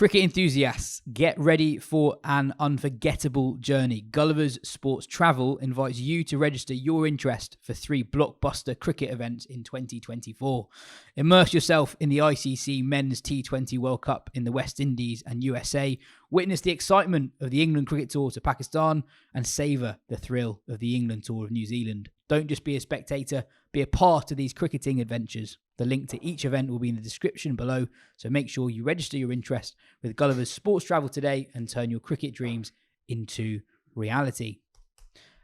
Cricket enthusiasts, get ready for an unforgettable journey. Gullivers Sports Travel invites you to register your interest for 3 blockbuster cricket events in 2024. Immerse yourself in the ICC Men's T20 World Cup in the West Indies and USA. Witness the excitement of the England cricket tour to Pakistan and savour the thrill of the England tour of New Zealand. Don't just be a spectator, be a part of these cricketing adventures. The link to each event will be in the description below, so make sure you register your interest with Gullivers Sports Travel today and turn your cricket dreams into reality.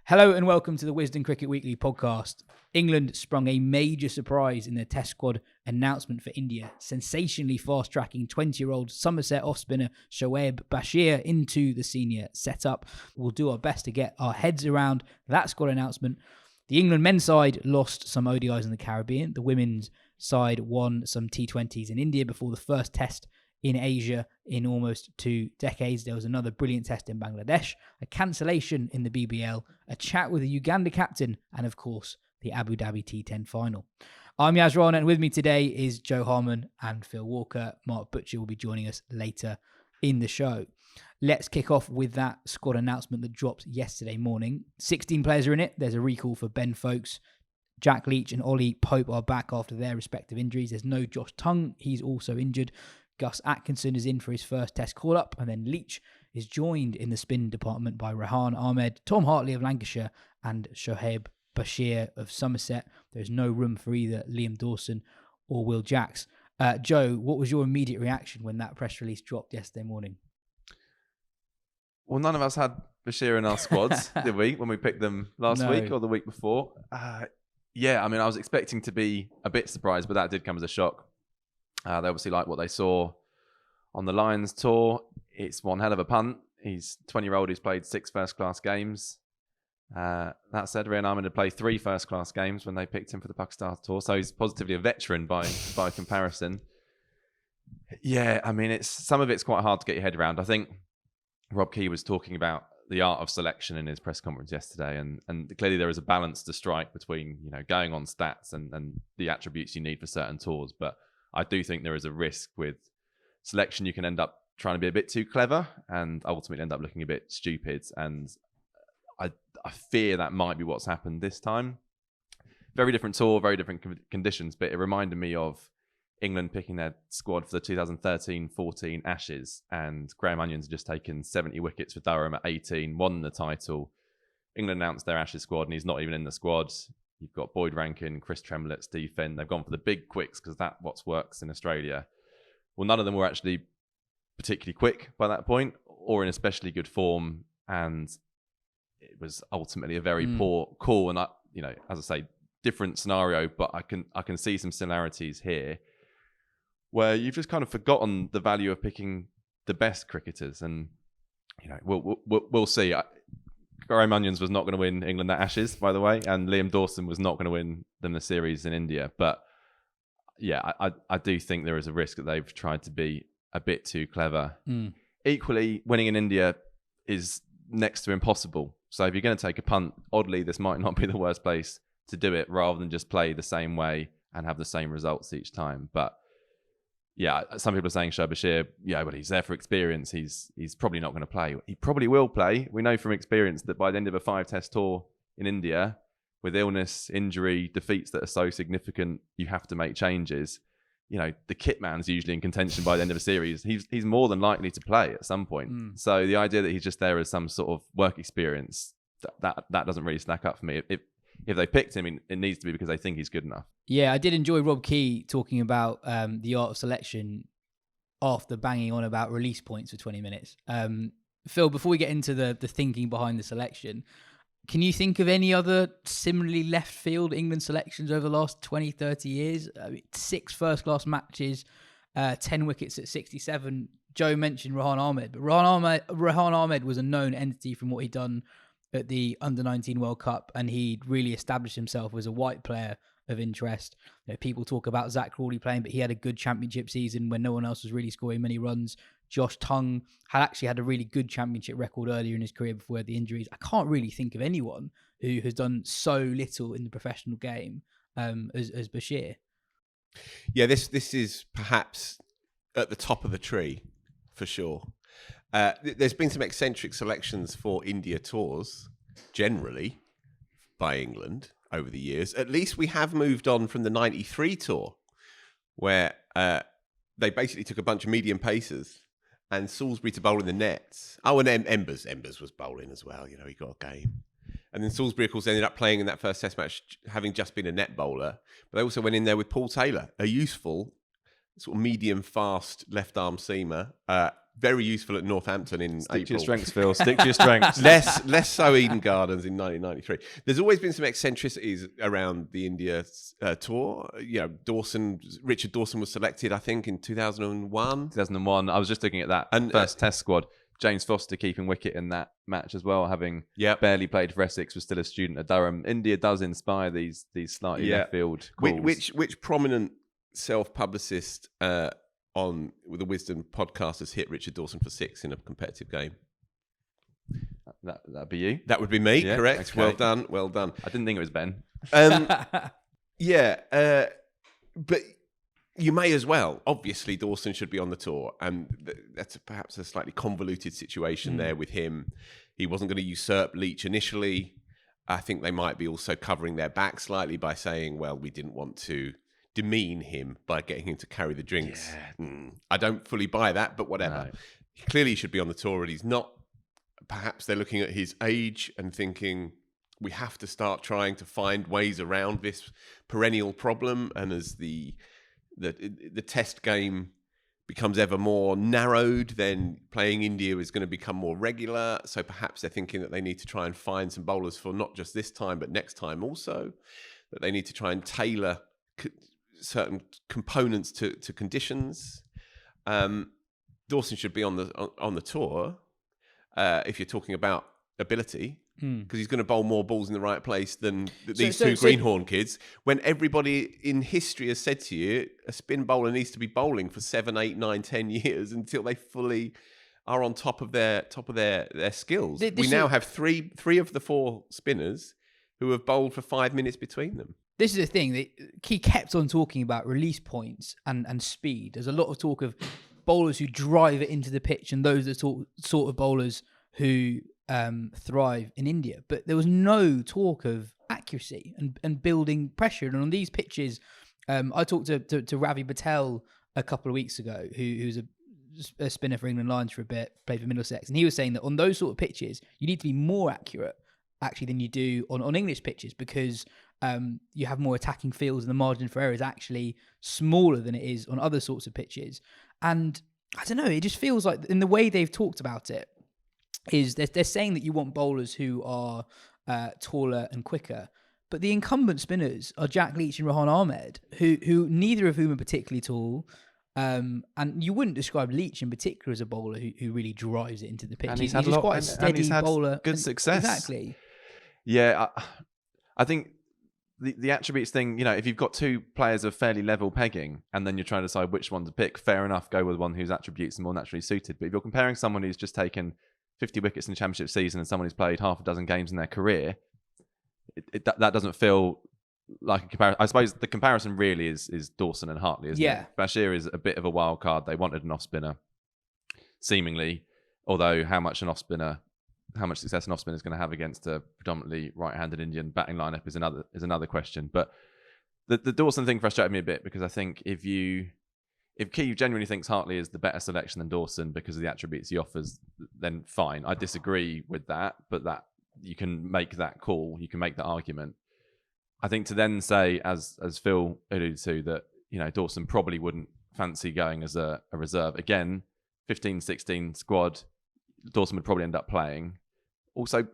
Hello and welcome to the Wisden Cricket Weekly podcast. England sprung a major surprise in their test squad announcement for India, sensationally fast-tracking 20-year-old Somerset off-spinner Shoaib Bashir into the senior setup. We'll do our best to get our heads around that squad announcement. The England men's side lost some ODIs in the Caribbean. The women's side won some T20s in India before the first test in Asia in almost 2 decades. There was another brilliant test in Bangladesh, a cancellation in the BBL, a chat with the Uganda captain, and of course, the Abu Dhabi T10 final. I'm Yas Rana, and with me today is Jo Harman and Phil Walker. Mark Butcher will be joining us later in the show. Let's kick off with that squad announcement that dropped yesterday morning. 16 players are in it. There's a recall for Ben Folkes. Jack Leach and Ollie Pope are back after their respective injuries. There's no Josh Tongue. He's also injured. Gus Atkinson is in for his first test call-up. And then Leach is joined in the spin department by Rehan Ahmed, Tom Hartley of Lancashire and Shoaib Bashir of Somerset. There's no room for either Liam Dawson or Will Jacks. Joe, what was your immediate reaction when that press release dropped yesterday morning? Well, none of us had Bashir in our squads, did we, when we picked them last week or the week before? Yeah, I mean, I was expecting to be a bit surprised, but that did come as a shock. They obviously like what they saw on the Lions tour. It's one hell of a punt. He's a 20-year-old who's played 6 first-class games. That said, Rehan Ahmed had played 3 first-class games when they picked him for the Pakistan tour, so he's positively a veteran by comparison. Yeah, I mean, some of it's quite hard to get your head around. I think Rob Key was talking about the art of selection in his press conference yesterday, and clearly there is a balance to strike between, you know, going on stats and the attributes you need for certain tours. But I do think there is a risk with selection. You can end up trying to be a bit too clever and ultimately end up looking a bit stupid. And I fear that might be what's happened this time. Very different tour, very different conditions, but it reminded me of England picking their squad for the 2013-14 Ashes, and Graham Onions had just taken 70 wickets for Durham at 18, won the title. England announced their Ashes squad, and he's not even in the squad. You've got Boyd Rankin, Chris Tremlett, Steve Finn. They've gone for the big quicks because that's what works in Australia. Well, none of them were actually particularly quick by that point, or in especially good form, and it was ultimately a very poor call. And as I say, different scenario, but I can see some similarities here, where you've just kind of forgotten the value of picking the best cricketers. And, you know, we'll see. Graham Onions was not going to win England that Ashes, by the way, and Liam Dawson was not going to win them the series in India. But, yeah, I do think there is a risk that they've tried to be a bit too clever. Equally, winning in India is next to impossible. So if you're going to take a punt, oddly, this might not be the worst place to do it, rather than just play the same way and have the same results each time. But yeah, some people are saying Shoaib Bashir, yeah, but he's there for experience. He's probably not going to play. He probably will play. We know from experience that by the end of a 5-test tour in India, with illness, injury, defeats that are so significant, you have to make changes. You know, the kit man's usually in contention by the end of a series. He's more than likely to play at some point. So the idea that he's just there as some sort of work experience, that doesn't really stack up for me. If they picked him, it needs to be because they think he's good enough. Yeah, I did enjoy Rob Key talking about the art of selection after banging on about release points for 20 minutes. Phil, before we get into the thinking behind the selection, can you think of any other similarly left field England selections over the last 20, 30 years? 6 first-class matches, 10 wickets at 67. Joe mentioned Rehan Ahmed, but Rehan Ahmed was a known entity from what he'd done at the Under-19 World Cup, and he'd really established himself as a white player of interest. You know, people talk about Zach Crawley playing, but he had a good championship season when no one else was really scoring many runs. Josh Tongue had a really good championship record earlier in his career before he had the injuries. I can't really think of anyone who has done so little in the professional game as Bashir. Yeah, this is perhaps at the top of the tree for sure. There's been some eccentric selections for India tours, generally, by England over the years. At least we have moved on from the 93 tour, where they basically took a bunch of medium pacers and Salisbury to bowl in the nets. Oh, and Embers was bowling as well. He got a game. And then Salisbury, of course, ended up playing in that first test match, having just been a net bowler. But they also went in there with Paul Taylor, a useful sort of medium fast left arm seamer. Very useful at Northampton in Stick April. to your strengths, Phil. Stick to your strengths. Less so Eden Gardens in 1993. There's always been some eccentricities around the India tour. Richard Dawson was selected, I think, in 2001. 2001. I was just looking at that first test squad. James Foster keeping wicket in that match as well, having barely played for Essex, was still a student at Durham. India does inspire these slightly left field calls. Which prominent self-publicist on the Wisden podcast has hit Richard Dawson for 6 in a competitive game? That'd be you. That would be me, correct. Okay. Well done. I didn't think it was Ben. But you may as well. Obviously, Dawson should be on the tour, and that's perhaps a slightly convoluted situation there with him. He wasn't going to usurp Leach initially. I think they might be also covering their back slightly by saying, well, we didn't want to demean him by getting him to carry the drinks. I don't fully buy that, but whatever. No. Clearly, he should be on the tour, and he's not. Perhaps they're looking at his age and thinking, we have to start trying to find ways around this perennial problem. And as the test game becomes ever more narrowed, then playing India is going to become more regular. So perhaps they're thinking that they need to try and find some bowlers for not just this time, but next time also. That they need to try and tailor certain components to conditions. Dawson should be on the tour if you're talking about ability, because he's going to bowl more balls in the right place than these two greenhorn kids. When everybody in history has said to you, a spin bowler needs to be bowling for 7, 8, 9, 10 years until they fully are on top of their skills. We now have three of the 4 spinners who have bowled for 5 minutes between them. This is the thing that he kept on talking about: release points and speed. There's a lot of talk of bowlers who drive it into the pitch and those are sort of bowlers who thrive in India. But there was no talk of accuracy and building pressure. And on these pitches, I talked to Ravi Patel a couple of weeks ago, who's a spinner for England Lions for a bit, played for Middlesex, and he was saying that on those sort of pitches, you need to be more accurate actually than you do on English pitches, because you have more attacking fields and the margin for error is actually smaller than it is on other sorts of pitches. And I don't know, it just feels like in the way they've talked about it is they're saying that you want bowlers who are taller and quicker, but the incumbent spinners are Jack Leach and Rohan Ahmed, who neither of whom are particularly tall. And you wouldn't describe Leach in particular as a bowler who really drives it into the pitch. And he's just quite a steady bowler. Good success. Exactly. Yeah, I think the attributes thing, if you've got 2 players of fairly level pegging and then you're trying to decide which one to pick, fair enough, go with one whose attributes are more naturally suited. But if you're comparing someone who's just taken 50 wickets in the championship season and someone who's played half a dozen games in their career, that doesn't feel like a comparison. I suppose the comparison really is Dawson and Hartley, isn't it? Bashir is a bit of a wild card. They wanted an off-spinner, seemingly, although how much success an off-spinner is going to have against a predominantly right-handed Indian batting lineup is another question. But the Dawson thing frustrated me a bit, because I think if Keeve genuinely thinks Hartley is the better selection than Dawson because of the attributes he offers, then fine. I disagree with that, but that you can make that call, you can make that argument. I think to then say, as Phil alluded to, that Dawson probably wouldn't fancy going as a reserve. Again, 15-16 squad, Dawson would probably end up playing. Also,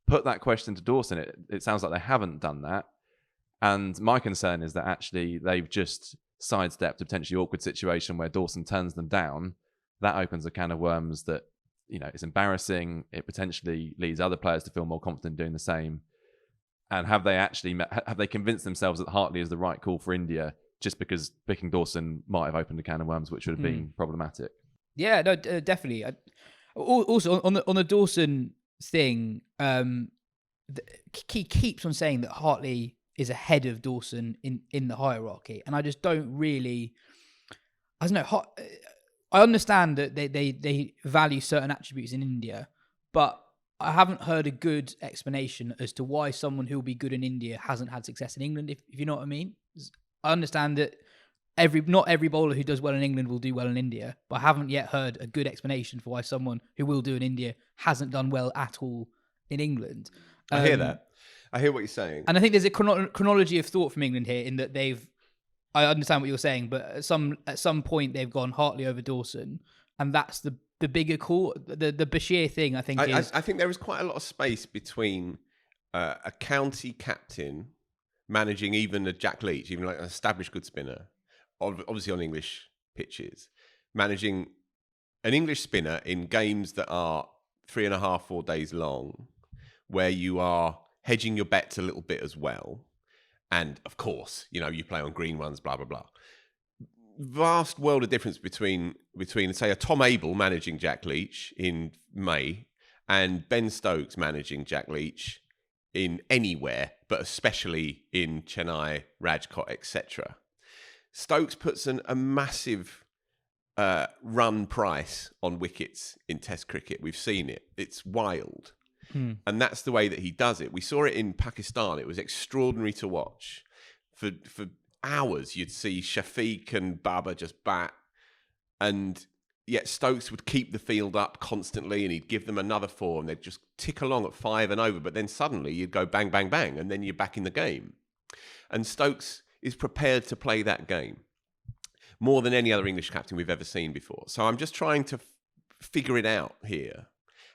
put that question to Dawson. It sounds like they haven't done that. And my concern is that actually they've just sidestepped a potentially awkward situation where Dawson turns them down. That opens a can of worms that, it's embarrassing. It potentially leads other players to feel more confident doing the same. And have they convinced themselves that Hartley is the right call for India just because picking Dawson might have opened a can of worms which would have been problematic? Yeah, no, definitely. Also, on the Dawson thing, he keeps on saying that Hartley is ahead of Dawson in the hierarchy, and I just don't really. I don't know. I understand that they value certain attributes in India, but I haven't heard a good explanation as to why someone who will be good in India hasn't had success in England, if you know what I mean. I understand that not every bowler who does well in England will do well in India, but I haven't yet heard a good explanation for why someone who will do in India hasn't done well at all in England. I hear that. I hear what you're saying. And I think there's a chronology of thought from England here in that I understand what you're saying, but at some point they've gone Hartley over Dawson, and that's the bigger call. The Bashir thing, I think, I think there is quite a lot of space between a county captain managing even a Jack Leach, even like an established good spinner, obviously on English pitches, managing an English spinner in games that are 3.5, 4 days long, where you are hedging your bets a little bit as well. And of course, you play on green ones, blah, blah, blah. Vast world of difference between say, a Tom Abel managing Jack Leach in May and Ben Stokes managing Jack Leach in anywhere, but especially in Chennai, Rajkot, etc. Stokes puts a massive run price on wickets in Test cricket. We've seen it. It's wild. And that's the way that he does it. We saw it in Pakistan. It was extraordinary to watch. For hours, you'd see Shafiq and Baba just bat. And yet Stokes would keep the field up constantly and he'd give them another 4 and they'd just tick along at 5 and over. But then suddenly you'd go bang, bang, bang. And then you're back in the game. And Stokes is prepared to play that game more than any other English captain we've ever seen before. So I'm just trying to figure it out here.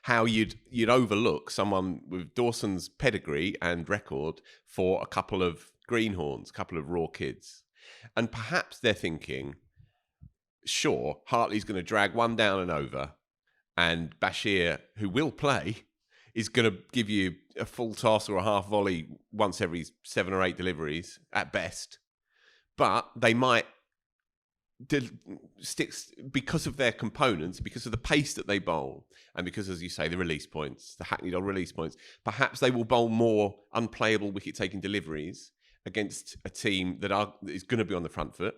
How you'd overlook someone with Dawson's pedigree and record for a couple of greenhorns, a couple of raw kids. And perhaps they're thinking, sure, Hartley's going to drag one down and over, and Bashir, who will play, is going to give you a full toss or a half volley once every 7 or 8 deliveries at best. But they might sticks because of their components, because of the pace that they bowl, and because, as you say, the release points, the hackneyed on release points, perhaps they will bowl more unplayable wicket-taking deliveries against a team that is going to be on the front foot,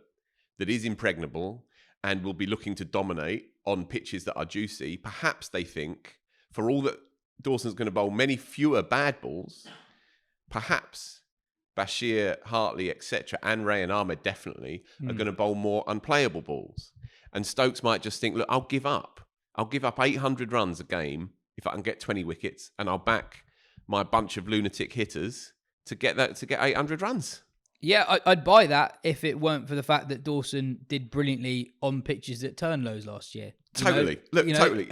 that is impregnable, and will be looking to dominate on pitches that are juicy. Perhaps they think, for all that Dawson's going to bowl many fewer bad balls, perhaps Bashir, Hartley, etc., and Ray and Ahmed definitely are going to bowl more unplayable balls. And Stokes might just think, look, I'll give up 800 runs a game if I can get 20 wickets, and I'll back my bunch of lunatic hitters to get 800 runs. Yeah, I'd buy that if it weren't for the fact that Dawson did brilliantly on pitches that turn lows last year. Totally. Totally.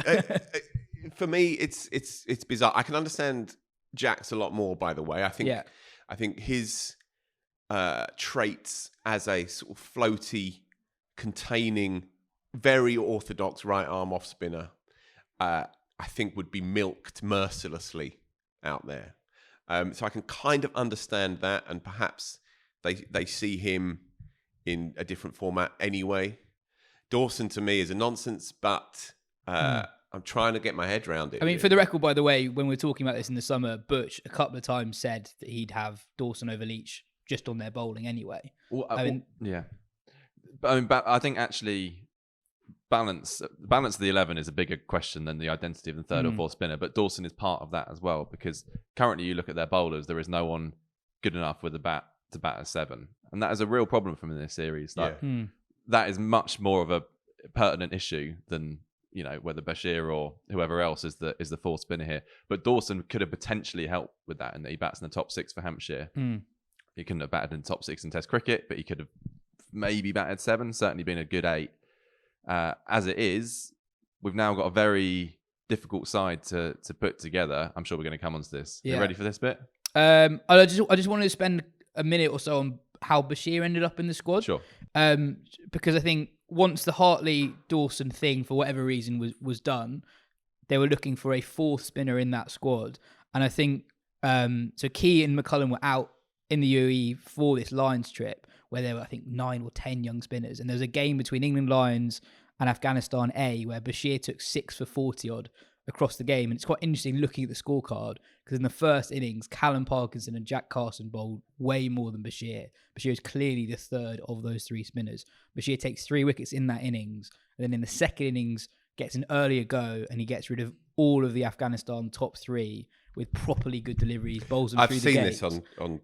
For me, it's bizarre. I can understand Jack's a lot more, by the way. I think his traits as a sort of floaty, containing, very orthodox right arm off spinner, I think would be milked mercilessly out there. So I can kind of understand that, and perhaps they see him in a different format anyway. Dawson to me is a nonsense, but I'm trying to get my head around it. I mean, for the record, by the way, when we were talking about this in the summer, Butch a couple of times said that he'd have Dawson over Leach just on their bowling anyway. Well, yeah. But I think actually balance of the 11 is a bigger question than the identity of the third or fourth spinner. But Dawson is part of that as well, because currently you look at their bowlers, there is no one good enough with a bat to bat at 7. And that is a real problem from this series. That is much more of a pertinent issue than, whether Bashir or whoever else is the fourth spinner here. But Dawson could have potentially helped with that, in that he bats in the top 6 for Hampshire. He couldn't have batted in the top 6 in Test cricket, but he could have maybe batted 7, certainly been a good 8. As it is, we've now got a very difficult side to put together. I'm sure we're going to come onto this. Yeah. You ready for this bit? I just wanted to spend a minute or so on how Bashir ended up in the squad. Sure. Because I think once the Hartley-Dawson thing, for whatever reason, was done, they were looking for a fourth spinner in that squad. And I think, so Key and McCullum were out in the UAE for this Lions trip, where there were, I think, 9 or 10 young spinners. And there was a game between England Lions and Afghanistan A, where Bashir took 6 for 40-odd across the game. And it's quite interesting looking at the scorecard, because in the first innings, Callum Parkinson and Jack Carson bowled way more than Bashir. Bashir is clearly the third of those 3 spinners. Bashir takes 3 wickets in that innings. then in the second innings gets an earlier go and he gets rid of all of the Afghanistan top three with properly good deliveries, bowls them through the gates. I've seen this on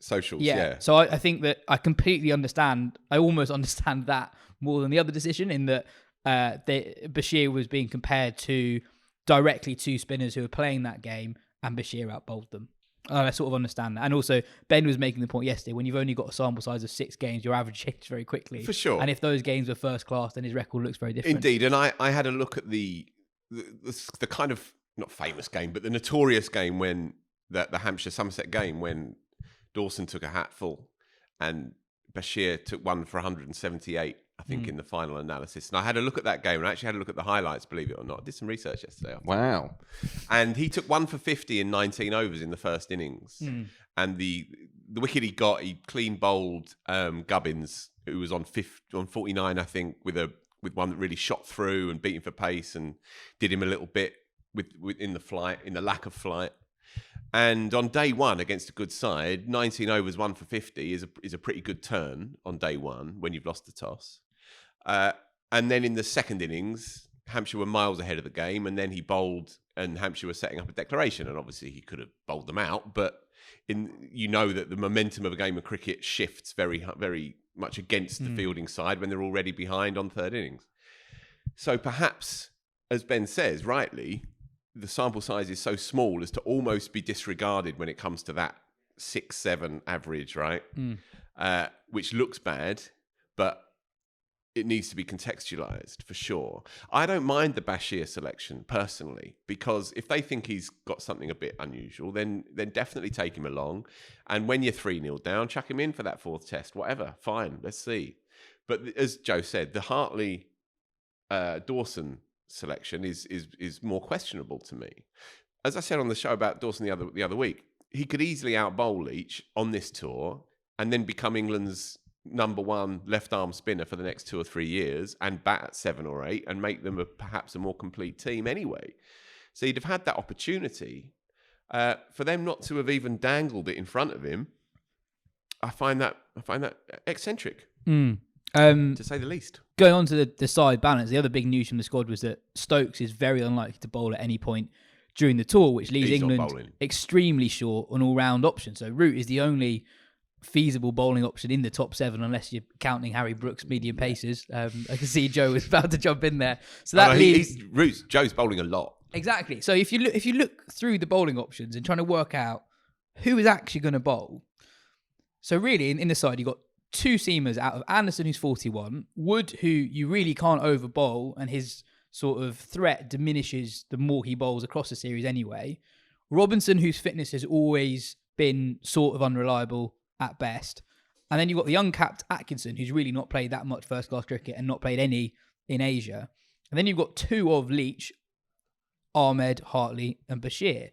socials, yeah. So I think that I completely understand. I almost understand that more than the other decision, in that Bashir was being compared to directly to spinners who were playing that game, and Bashir out-bowled them. I sort of understand that. And also, Ben was making the point yesterday, when you've only got a sample size of 6 games, your average changes very quickly. For sure. And if those games were first class, then his record looks very different. Indeed. And I had a look at the kind of, not famous game, but the notorious game when the Hampshire Somerset game, when Dawson took a hatful and Bashir took one for 178, I think, in the final analysis. And I had a look at that game, and I actually had a look at the highlights, believe it or not. I did some research yesterday. Wow. And he took 1 for 50 in 19 overs in the first innings. And the wicket he got, he clean bowled Gubbins, who was on 49, I think, with one that really shot through and beat him for pace and did him a little bit in the lack of flight. And on day one against a good side, 19 overs, 1 for 50 is a pretty good turn on day one when you've lost the toss. And then in the second innings, Hampshire were miles ahead of the game, and then he bowled, and Hampshire was setting up a declaration, and obviously he could have bowled them out, but that the momentum of a game of cricket shifts very, very much against the fielding side when they're already behind on third innings. So perhaps, as Ben says rightly, the sample size is so small as to almost be disregarded when it comes to that 6-7 average, right? Which looks bad, but it needs to be contextualized for sure. I don't mind the Bashir selection personally, because if they think he's got something a bit unusual, then definitely take him along. And when you're 3-0 down, chuck him in for that 4th test, whatever, fine, let's see. But as Joe said, the Hartley Dawson selection is more questionable to me. As I said on the show about Dawson the other week, he could easily out-bowl Leach on this tour and then become England's number 1 left-arm spinner for the next 2 or 3 years and bat at 7 or 8 and make them perhaps a more complete team anyway. So he'd have had that opportunity. For them not to have even dangled it in front of him, I find that eccentric, to say the least. Going on to the side balance, the other big news from the squad was that Stokes is very unlikely to bowl at any point during the tour, which leaves England extremely short on all-round options. So Root is the only feasible bowling option in the top 7, unless you're counting Harry Brooks' medium paces. I can see Joe was about to jump in there. So that leaves Joe's bowling a lot. Exactly. So if you look through the bowling options and trying to work out who is actually going to bowl, so really in the side you've got 2 seamers out of Anderson, who's 41, Wood, who you really can't over bowl, and his sort of threat diminishes the more he bowls across the series anyway. Robinson, whose fitness has always been sort of unreliable at best. And then you've got the uncapped Atkinson, who's really not played that much first-class cricket and not played any in Asia. And then you've got 2 of Leach, Ahmed, Hartley and Bashir.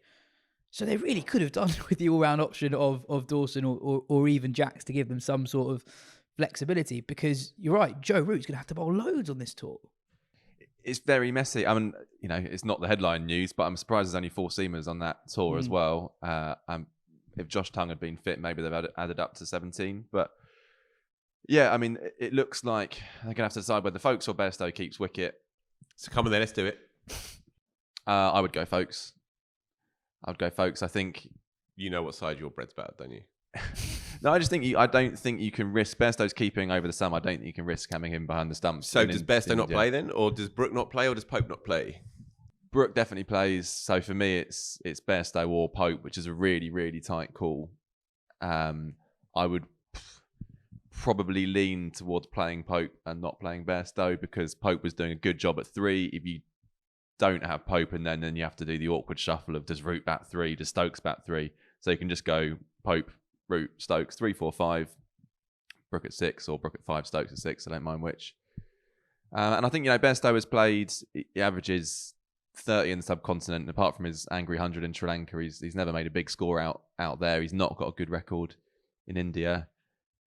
So they really could have done with the all-round option of Dawson or even Jacks to give them some sort of flexibility, because you're right, Joe Root's going to have to bowl loads on this tour. It's very messy. I mean, it's not the headline news, but I'm surprised there's only 4 seamers on that tour as well. If Josh Tongue had been fit, maybe they've added up to 17. But yeah, I mean, it looks like they're going to have to decide whether Folkes or Bairstow keeps wicket. So come on then, let's do it. I would go Folkes. I think you know what side your bread's about, don't you? No, I don't think you can risk Bairstow's keeping over the stump. I don't think you can risk having him behind the stump. So does Bairstow not play then, or does Brook not play, or does Pope not play? Brook definitely plays. So for me, it's Bairstow or Pope, which is a really, really tight call. I would probably lean towards playing Pope and not playing Bairstow, because Pope was doing a good job at 3. If you don't have Pope, and then you have to do the awkward shuffle of, does Root bat 3, does Stokes bat 3? So you can just go Pope, Root, Stokes, 3, 4, 5, Brook at 6, or Brook at 5, Stokes at 6. I don't mind which. And I think, Bairstow has played, he averages 30 in the subcontinent, and apart from his angry 100 in Sri Lanka, he's never made a big score out there. He's not got a good record in India.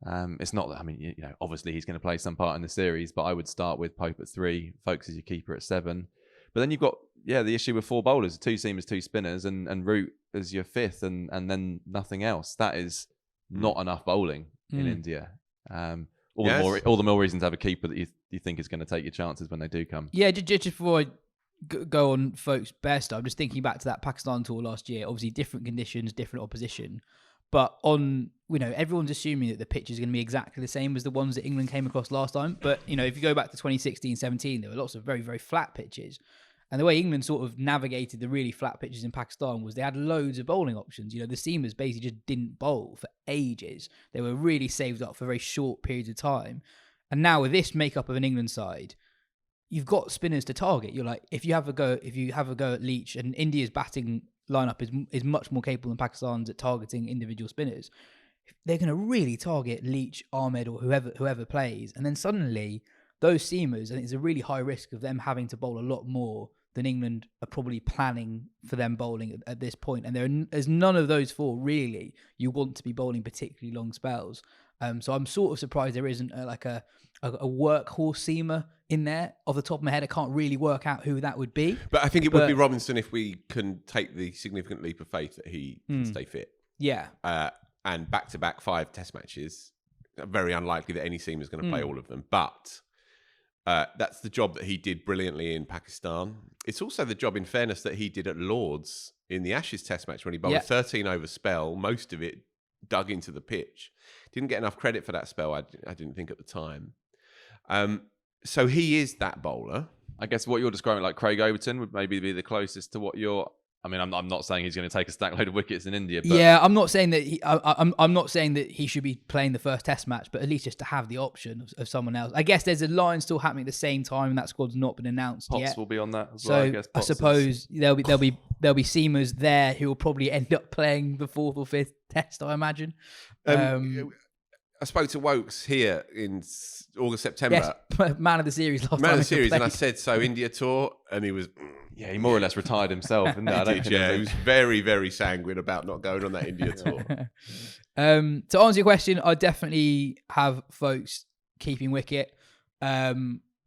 It's not that, obviously he's going to play some part in the series, but I would start with Pope at 3, Folkes as your keeper at 7. But then you've got, the issue with 4 bowlers, 2 seamers, 2 spinners, and Root as your 5th, and then nothing else. That is not enough bowling in India. All the more reason to have a keeper that you you think is going to take your chances when they do come? Yeah, just before I go on folks' best, I'm just thinking back to that Pakistan tour last year. Obviously, different conditions, different opposition. But everyone's assuming that the pitch is going to be exactly the same as the ones that England came across last time. But, if you go back to 2016-17, there were lots of very, very flat pitches. And the way England sort of navigated the really flat pitches in Pakistan was they had loads of bowling options. The seamers basically just didn't bowl for ages. They were really saved up for very short periods of time. And now with this makeup of an England side, you've got spinners to target. You're like, if you have a go at Leach, and India's batting lineup is much more capable than Pakistan's at targeting individual spinners, they're going to really target Leach, Ahmed, or whoever plays. And then suddenly those seamers, I think it's a really high risk of them having to bowl a lot more than England are probably planning for them bowling at this point. And there's none of those four really you want to be bowling particularly long spells. So I'm sort of surprised there isn't a workhorse seamer in there. Off the top of my head, I can't really work out who that would be. But I think it would be Robinson if we can take the significant leap of faith that he can stay fit. Yeah. And back-to-back 5 test matches, very unlikely that any seamer is going to play all of them. But that's the job that he did brilliantly in Pakistan. It's also the job, in fairness, that he did at Lords in the Ashes test match when he bowled a 13-over spell, most of it dug into the pitch. Didn't get enough credit for that spell, I didn't think at the time. So he is that bowler. I guess what you're describing, like Craig Overton, would maybe be the closest to what you're... I mean, I'm not saying he's going to take a stack load of wickets in India. But... Yeah, I'm not saying that I'm not saying that he should be playing the first Test match, but at least just to have the option of someone else. I guess there's a line still happening at the same time, and that squad's not been announced Potts yet. will be on that as so well. I guess I suppose there'll be seamers there who will probably end up playing the 4th or 5th Test, I imagine. I spoke to Wokes here in August, September. Yes, man of the series last time. Man of the series, and I said, so India tour, and he was... Yeah, he more or less retired himself. He was very, very sanguine about not going on that India tour. To answer your question, I definitely have folks keeping wicket. I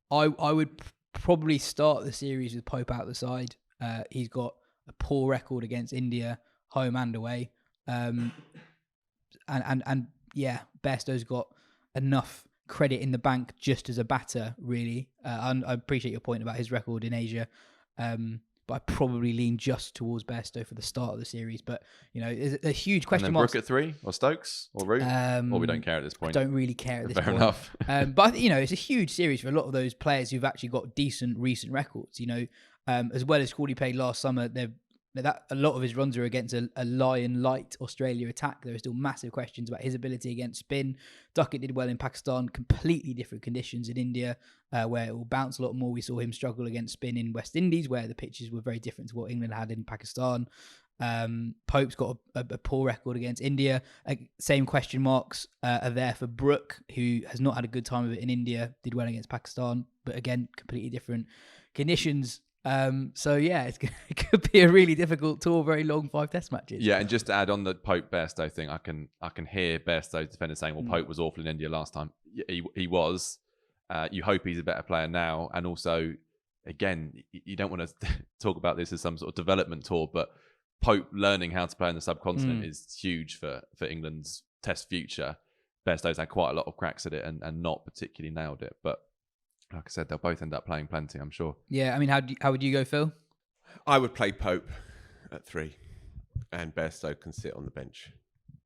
would probably start the series with Pope out the side. He's got a poor record against India, home and away. And Bairstow's got enough credit in the bank just as a batter, really. I appreciate your point about his record in Asia. But I probably lean just towards Bairstow for the start of the series. But, there's a huge question mark. Brook at 3 or Stokes or Root? Or we don't care at this point? I don't really care at this point. Fair enough. But, it's a huge series for a lot of those players who've actually got decent recent records. As well as Crawley played last summer, a lot of his runs are against a lion-light Australia attack. There are still massive questions about his ability against spin. Duckett did well in Pakistan, completely different conditions in India, where it will bounce a lot more. We saw him struggle against spin in West Indies, where the pitches were very different to what England had in Pakistan. Pope's got a poor record against India. Same question marks are there for Brook, who has not had a good time of it in India, did well against Pakistan, but again, completely different conditions. It could be a really difficult tour, very long 5 Test matches. Yeah, and just to add on the Pope Bairstow thing, I can hear Bairstow's defender saying, "Well, Pope was awful in India last time." He was. You hope he's a better player now, and also, again, you don't want to talk about this as some sort of development tour, but Pope learning how to play in the subcontinent is huge for England's Test future. Bairstow's had quite a lot of cracks at it and not particularly nailed it, but. Like I said, they'll both end up playing plenty, I'm sure. Yeah, I mean, how would you go, Phil? I would play Pope at 3, and Bairstow can sit on the bench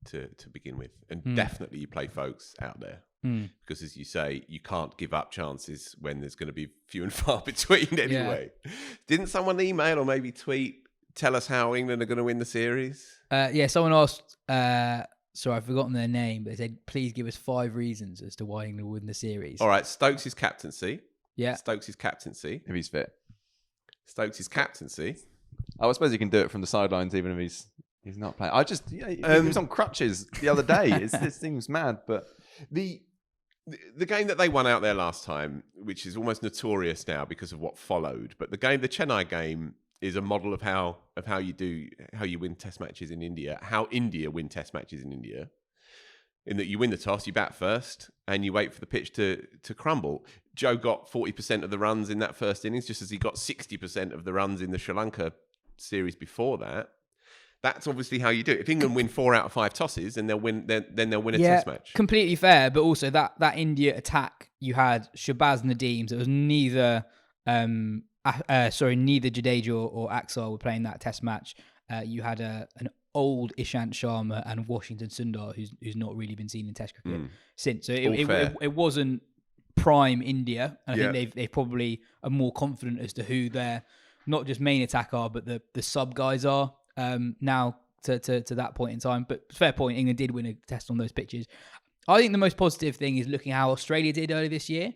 to begin with. And definitely you play folks out there. Because as you say, you can't give up chances when there's going to be few and far between anyway. Yeah. Didn't someone email or maybe tweet, tell us how England are going to win the series? Someone asked... Sorry, I've forgotten their name, but they said, please give us 5 reasons as to why England will win the series. All right, Stokes' captaincy. Yeah. Stokes' captaincy. If he's fit. Stokes' captaincy. I suppose he can do it from the sidelines even if he's not playing. He was on crutches the other day. It seems mad, but... The game that they won out there last time, which is almost notorious now because of what followed, but the Chennai game... is a model of how you win Test matches in India, how India win Test matches in India, in that you win the toss, you bat first, and you wait for the pitch to crumble. Joe got 40% of the runs in that first innings, just as he got 60% of the runs in the Sri Lanka series before that. That's obviously how you do it. If England win 4 out of 5 tosses, then they'll win. Then they'll win a Test match. Completely fair, but also that India attack, you had Shabazz Nadeem. So it was neither Jadeja or Axar were playing that Test match. You had an old Ishant Sharma and Washington Sundar, who's not really been seen in Test cricket since. So it wasn't prime India. And I think they probably are more confident as to who their not just main attack are, but the sub guys are now to that point in time. But fair point, England did win a Test on those pitches. I think the most positive thing is looking how Australia did earlier this year.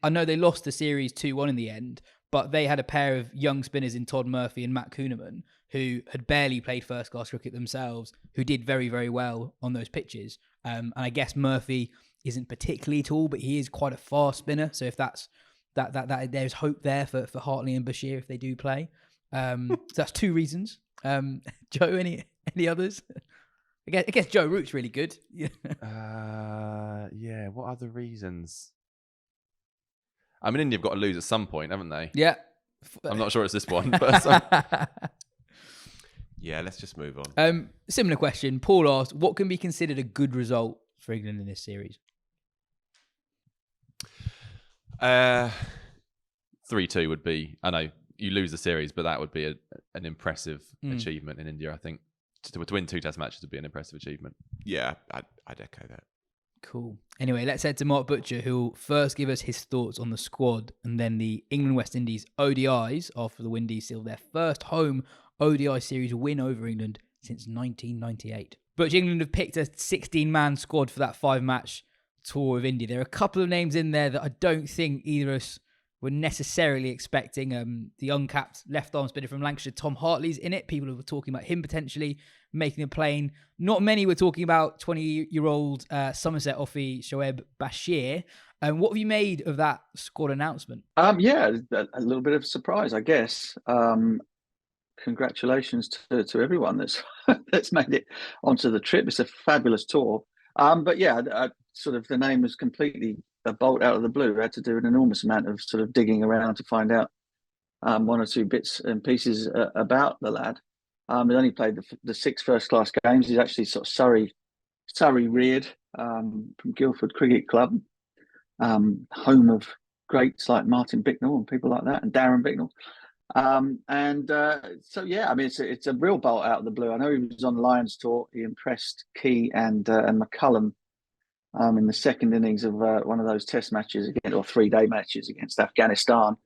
I know they lost the series 2-1 in the end, but they had a pair of young spinners in Todd Murphy and Matt Kuhneman who had barely played first-class cricket themselves, who did very, very well on those pitches. And I guess Murphy isn't particularly tall, but he is quite a fast spinner. So if that there's hope there for Hartley and Bashir if they do play. So that's 2 reasons. Joe, any others? I guess Joe Root's really good. What other reasons? I mean, India have got to lose at some point, haven't they? Yeah. I'm not sure it's this one, but yeah, let's just move on. Similar question. Paul asked, what can be considered a good result for England in this series? 3-2 would be. I know you lose the series, but that would be an impressive achievement in India. I think to win 2 Test matches would be an impressive achievement. Yeah, I'd echo that. Cool. Anyway, let's head to Mark Butcher, who will first give us his thoughts on the squad and then the England-West Indies ODIs after the Windies seal their first home ODI series win over England since 1998. Butch, England have picked a 16-man squad for that 5-match tour of India. There are a couple of names in there that I don't think either of us were necessarily expecting. The uncapped left-arm spinner from Lancashire, Tom Hartley's in it. People were talking about him potentially making a plane. Not many were talking about 20-year-old Somerset offie Shoaib Bashir. What have you made of that squad announcement? A little bit of a surprise, I guess. Congratulations to everyone that's made it onto the trip. It's a fabulous tour. Sort of the name was completely a bolt out of the blue. I had to do an enormous amount of sort of digging around to find out 1 or 2 bits and pieces about the lad. He only played the 6 first-class games. He's actually sort of Surrey reared from Guildford Cricket Club, home of greats like Martin Bicknell and people like that, and Darren Bicknell. It's a real bolt out of the blue. I know he was on Lions tour. He impressed Key and McCullum in the second innings of one of those Test matches again, or 3-day matches against Afghanistan.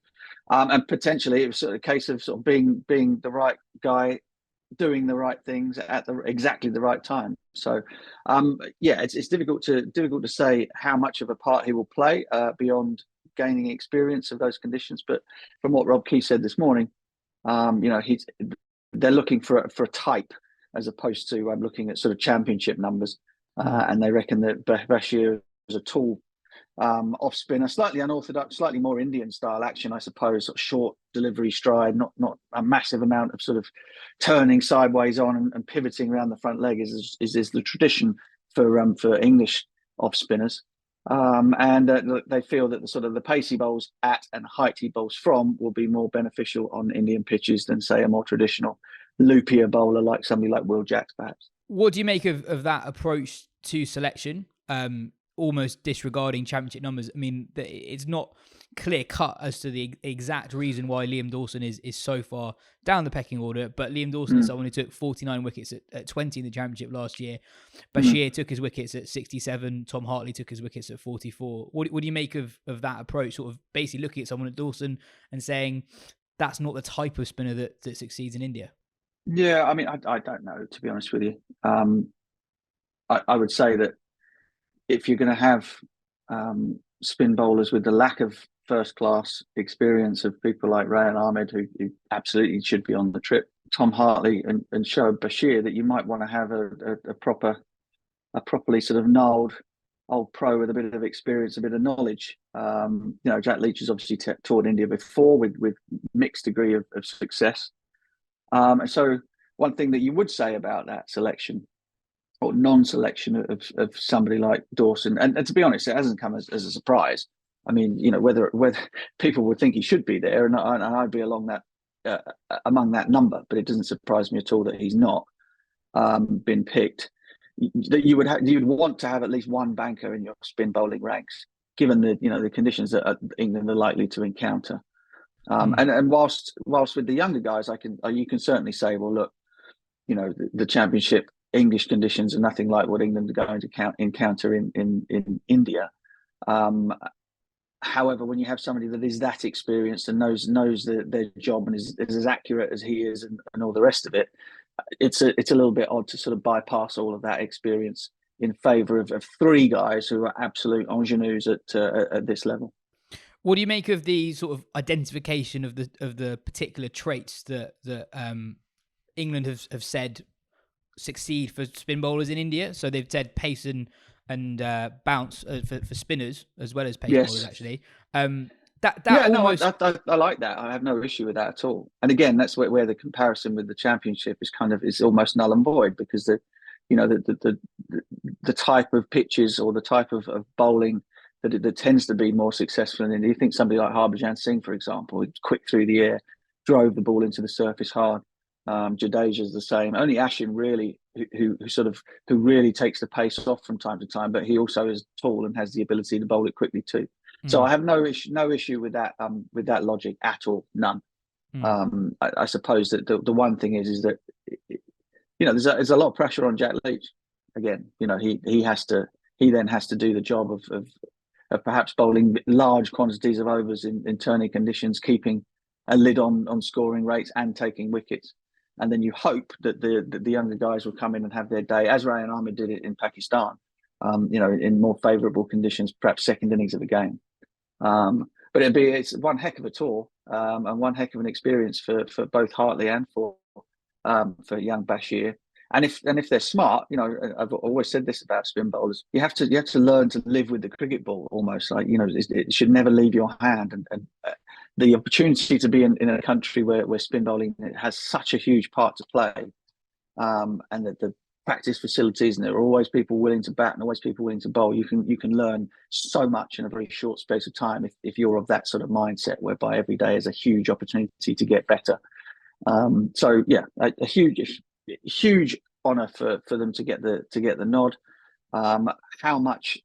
And potentially it was sort of a case of sort of being the right guy, doing the right things at exactly the right time. So it's difficult to say how much of a part he will play beyond gaining experience of those conditions. But from what Rob Key said this morning, they're looking for a type as opposed to looking at sort of championship numbers. And they reckon that Bashir is a tall off spinner, slightly unorthodox, slightly more Indian style action, I suppose, sort of short delivery stride, not a massive amount of sort of turning sideways on and pivoting around the front leg is the tradition for English off spinners. They feel that the sort of the pace he bowls at and height he bowls from will be more beneficial on Indian pitches than, say, a more traditional loopier bowler like somebody like Will Jacks, perhaps. What do you make of that approach to selection? Almost disregarding championship numbers. I mean, it's not clear cut as to the exact reason why Liam Dawson is so far down the pecking order, but Liam Dawson is someone who took 49 wickets at 20 in the championship last year. Bashir took his wickets at 67. Tom Hartley took his wickets at 44. What do you make of that approach? Sort of basically looking at someone at Dawson and saying that's not the type of spinner that succeeds in India. Yeah, I mean, I don't know, to be honest with you. I would say that if you're going to have spin bowlers with the lack of first-class experience of people like Rayan Ahmed, who absolutely should be on the trip, Tom Hartley and Shoaib Bashir, that you might want to have a properly sort of gnarled old pro with a bit of experience, a bit of knowledge. Jack Leach has obviously toured India before with mixed degree of success. And so one thing that you would say about that selection or non-selection of somebody like Dawson, and to be honest, it hasn't come as a surprise. I mean, whether people would think he should be there, and I'd be among that number, but it doesn't surprise me at all that he's not. been picked, that you'd want to have at least one banker in your spin bowling ranks, given the conditions that England are likely to encounter. And whilst with the younger guys, you can certainly say, well, look, the Championship English conditions are nothing like what England are going to encounter in India. However, when you have somebody that is that experienced and knows their job and is as accurate as he is and all the rest of it, it's a little bit odd to sort of bypass all of that experience in favour of three guys who are absolute ingenues at this level. What do you make of the sort of identification of the particular traits that England have said succeed for spin bowlers in India? So they've said pace and bounce for spinners as well as pace bowlers, actually. I like that. I have no issue with that at all. And again, that's where the comparison with the Championship is almost null and void, because the type of pitches or the type of bowling that tends to be more successful in India. You think somebody like Harbhajan Singh, for example, quick through the air, drove the ball into the surface hard. Jadeja's the same. Only Ashim really who really takes the pace off from time to time, but he also is tall and has the ability to bowl it quickly too. So I have no issue with that logic at all, none. I suppose that the one thing is that there's a lot of pressure on Jack Leach. Again, he then has to do the job of perhaps bowling large quantities of overs in turning conditions, keeping a lid on scoring rates and taking wickets. And then you hope that the younger guys will come in and have their day, as Rayan Ahmed did it in Pakistan, in more favourable conditions, perhaps second innings of the game. But it's one heck of a tour and one heck of an experience for both Hartley and for young Bashir. And if they're smart, I've always said this about spin bowlers, you have to learn to live with the cricket ball almost. Like, it should never leave your hand. And the opportunity to be in a country where spin bowling has such a huge part to play, and that the practice facilities, and there are always people willing to bat and always people willing to bowl. You can learn so much in a very short space of time if you're of that sort of mindset, whereby every day is a huge opportunity to get better. So yeah, a huge honour for them to get the nod. How much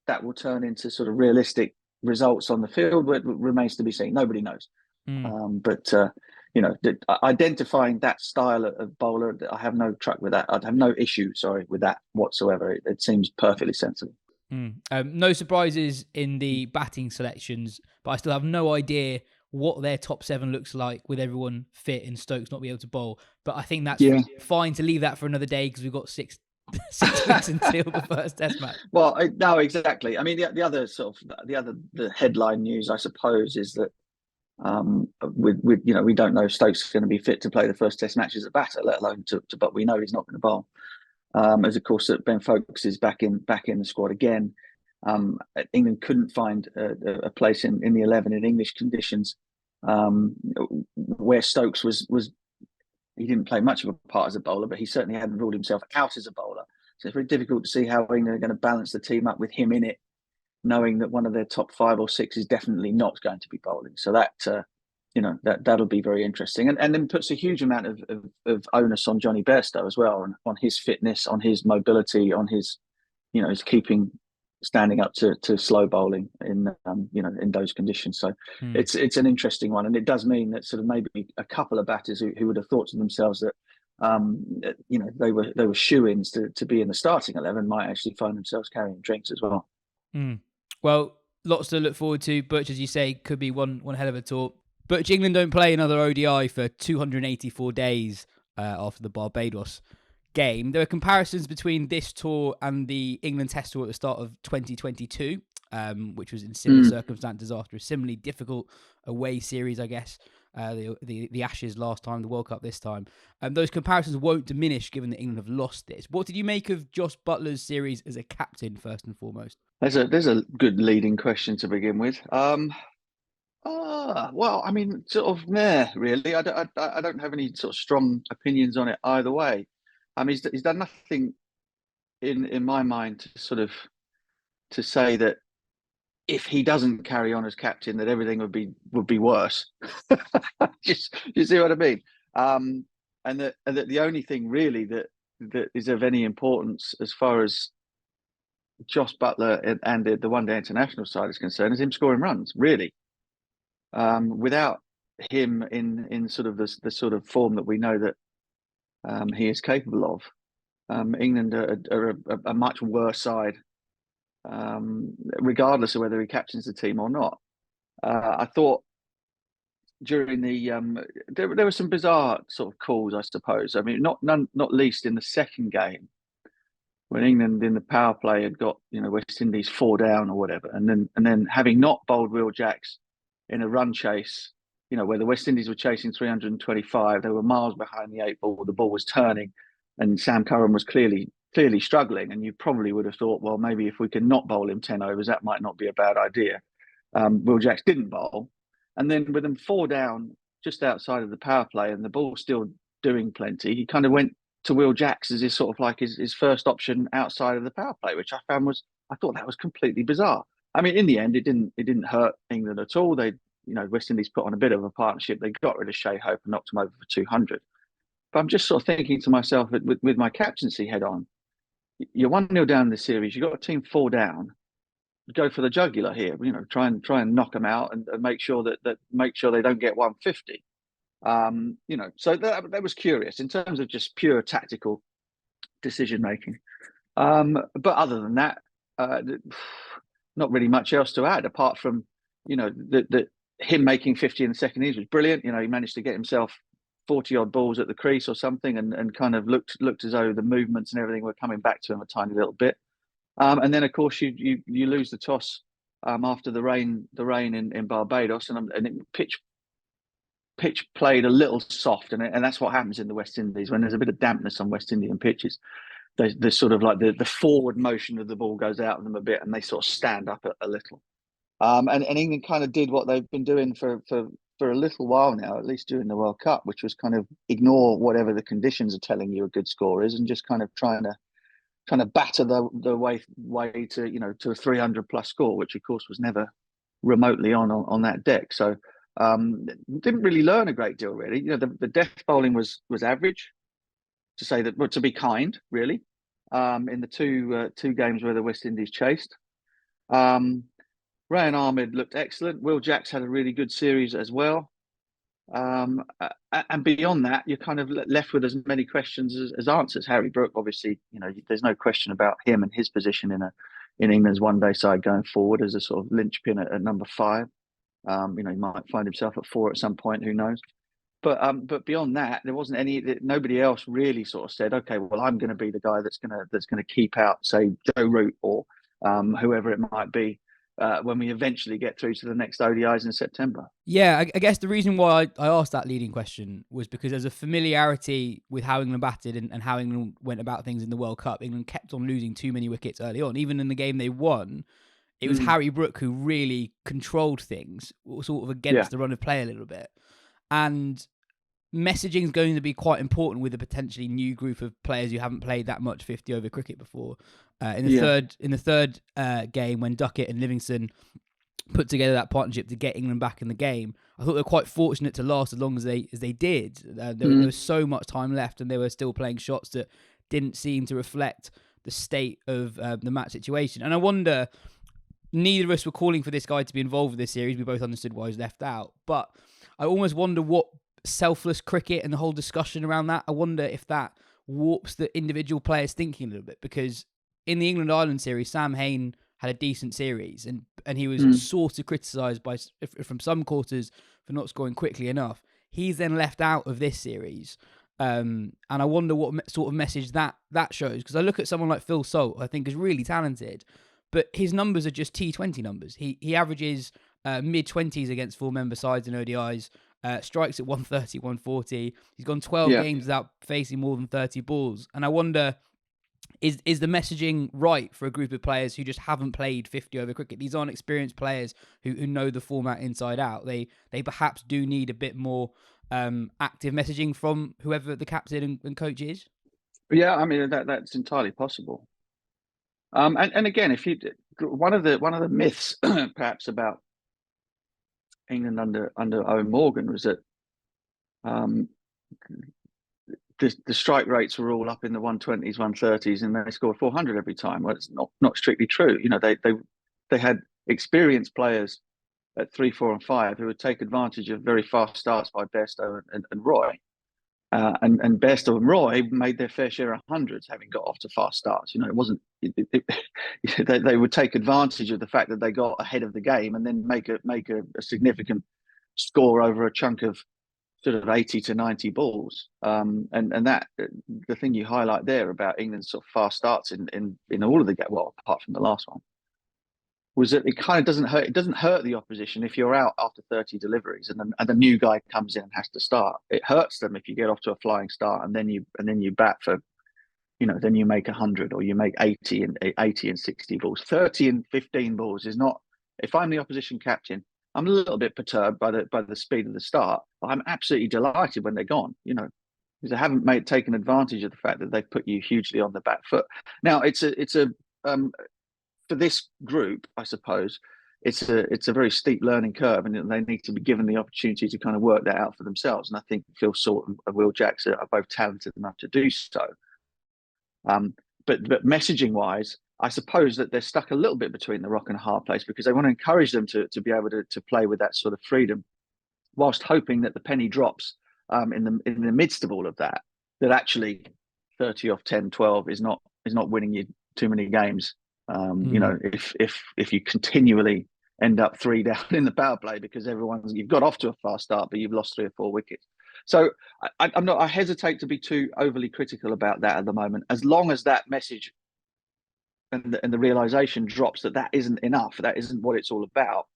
that will turn into sort of realistic results on the field remains to be seen. Nobody knows. But identifying that style of bowler, I have no truck with that. I'd have no issue, with that whatsoever. It seems perfectly sensible. No surprises in the batting selections, but I still have no idea what their top seven looks like with everyone fit and Stokes not be able to bowl. But I think that's fine to leave that for another day, because we've got six weeks until the first Test match. Well, no, exactly. I mean, the headline news, I suppose, is that we don't know if Stokes is going to be fit to play the first Test match as a batter, let alone but we know he's not going to bowl. As of course that Ben Foakes is back in the squad again. England couldn't find a place in the 11 in English conditions, where Stokes was. He didn't play much of a part as a bowler, but he certainly hadn't ruled himself out as a bowler. So it's very difficult to see how England are going to balance the team up with him in it, knowing that one of their top 5 or 6 is definitely not going to be bowling. So that'll be very interesting, and then puts a huge amount of onus on Johnny Bairstow as well, on his fitness, on his mobility, on his his keeping standing up to slow bowling in those conditions. So it's an interesting one, and it does mean that sort of maybe a couple of batters who would have thought to themselves that they were shoo-ins to be in the starting 11 might actually find themselves carrying drinks as well. Well, lots to look forward to. Butch, as you say, could be one hell of a tour. Butch, England don't play another ODI for 284 days after the Barbados game. There are comparisons between this tour and the England Test tour at the start of 2022, which was in similar circumstances after a similarly difficult away series, I guess. The Ashes last time, the World Cup this time. Those comparisons won't diminish given that England have lost this. What did you make of Josh Buttler's series as a captain, first and foremost? There's a good leading question to begin with. Well, I mean, sort of meh, really. I don't have any sort of strong opinions on it either way. He's done nothing in my mind to say that if he doesn't carry on as captain, that everything would be worse. You see what I mean? And that the only thing really that that is of any importance as far as Josh Butler and the one-day international side is concerned is him scoring runs. Really, without him in sort of the sort of form that we know that he is capable of, England are a much worse side, regardless of whether he captains the team or not. I thought during the there were some bizarre sort of calls, I suppose. I mean, not least in the second game when England in the power play had got West Indies 4 down or whatever, and then having not bowled Will Jacks in a run chase, where the West Indies were chasing 325, they were miles behind the 8 ball. The ball was turning, and Sam Curran was clearly struggling. And you probably would have thought, well, maybe if we can not bowl him 10 overs, that might not be a bad idea. Will Jacks didn't bowl, and then with them 4 down just outside of the power play, and the ball still doing plenty, he kind of went to Will Jacks as his sort of like his first option outside of the power play, which I thought that was completely bizarre. I mean, in the end, it didn't hurt England at all. They, West Indies put on a bit of a partnership. They got rid of Shea Hope and knocked him over for 200. But I'm just sort of thinking to myself, with my captaincy head on, you're 1-0 down in the series. You've got a team 4 down. Go for the jugular here. Try and knock them out and make sure that they don't get 150. So that was curious in terms of just pure tactical decision making. But other than that, not really much else to add apart from that him making 50 in the second innings was brilliant. He managed to get himself 40 odd balls at the crease or something, and kind of looked as though the movements and everything were coming back to him a tiny little bit. And then of course you lose the toss after the rain in Barbados, and pitch played a little soft, and that's what happens in the West Indies when there's a bit of dampness on West Indian pitches. They sort of like the forward motion of the ball goes out of them a bit, and they sort of stand up a little. And England kind of did what they've been doing for a little while now, at least during the World Cup, which was kind of ignore whatever the conditions are telling you a good score is, and just kind of trying to batter the way to a 300 plus score, which of course was never remotely on that deck. So didn't really learn a great deal, really. The death bowling was average, to say that, well, to be kind, really. In the two games where the West Indies chased, Rayan Ahmed looked excellent. Will Jacks had a really good series as well. And beyond that, you're kind of left with as many questions as answers. Harry Brook, obviously, there's no question about him and his position in England's one-day side going forward as a sort of linchpin at number 5. He might find himself at 4 at some point. Who knows? But beyond that, there wasn't nobody else really sort of said, okay, well, I'm going to be the guy that's going to keep out, say, Joe Root or whoever it might be when we eventually get through to the next ODIs in September. Yeah, I guess the reason why I asked that leading question was because there's a familiarity with how England batted and how England went about things in the World Cup. England kept on losing too many wickets early on. Even in the game they won, it was Harry Brook who really controlled things, sort of against the run of play a little bit. And messaging is going to be quite important with a potentially new group of players who haven't played that much 50-over cricket before. In the third game, when Duckett and Livingston put together that partnership to get England back in the game, I thought they were quite fortunate to last as long as they did. There was so much time left, and they were still playing shots that didn't seem to reflect the state of the match situation. And I wonder, neither of us were calling for this guy to be involved with this series. We both understood why he was left out, but I almost wonder what selfless cricket and the whole discussion around that, I wonder if that warps the individual players' thinking a little bit, because in the England-Ireland series, Sam Hain had a decent series, and he was sort of criticised from some quarters for not scoring quickly enough. He's then left out of this series, and I wonder what sort of message that shows, because I look at someone like Phil Salt, I think is really talented, but his numbers are just T20 numbers. He averages mid-20s against 4-member sides and ODIs, strikes at 130, 140. He's gone 12 games without facing more than 30 balls. And I wonder, is the messaging right for a group of players who just haven't played 50-over cricket? These aren't experienced players who know the format inside out. They perhaps do need a bit more active messaging from whoever the captain and coach is. Yeah, I mean, that's entirely possible. And again, one of the myths perhaps about England under Owen Morgan was that the strike rates were all up in the 120s, 130s, and they scored 400 every time. Well, it's not strictly true. They had experienced players at 3, 4, and 5 who would take advantage of very fast starts by Bairstow and Roy. And Bairstow and Roy made their fair share of hundreds, having got off to fast starts. It wasn't. They would take advantage of the fact that they got ahead of the game and then make a significant score over a chunk of sort of 80 to 90 balls. And that the thing you highlight there about England's sort of fast starts in all of the apart from the last one, was that it kind of doesn't hurt. It doesn't hurt the opposition if you're out after 30 deliveries and a new guy comes in and has to start. It hurts them if you get off to a flying start and then you bat for, then you make 100 or you make 80 and 60 balls. 30 and 15 balls is not. If I'm the opposition captain, I'm a little bit perturbed by the speed of the start. But I'm absolutely delighted when they're gone. Because they haven't taken advantage of the fact that they've put you hugely on the back foot. Now it's a for this group, I suppose, it's a very steep learning curve, and they need to be given the opportunity to kind of work that out for themselves. And I think Phil Sort and Will Jacks are both talented enough to do so. But messaging wise, I suppose that they're stuck a little bit between the rock and a hard place, because they want to encourage them to be able to play with that sort of freedom, whilst hoping that the penny drops in the midst of all of that actually 30 off 10, 12 is not winning you too many games. If you continually end up 3 down in the power play because you've got off to a fast start, but you've lost 3 or 4 wickets. So I hesitate to be too overly critical about that at the moment, as long as that message and the realization drops that isn't enough, that isn't what it's all about.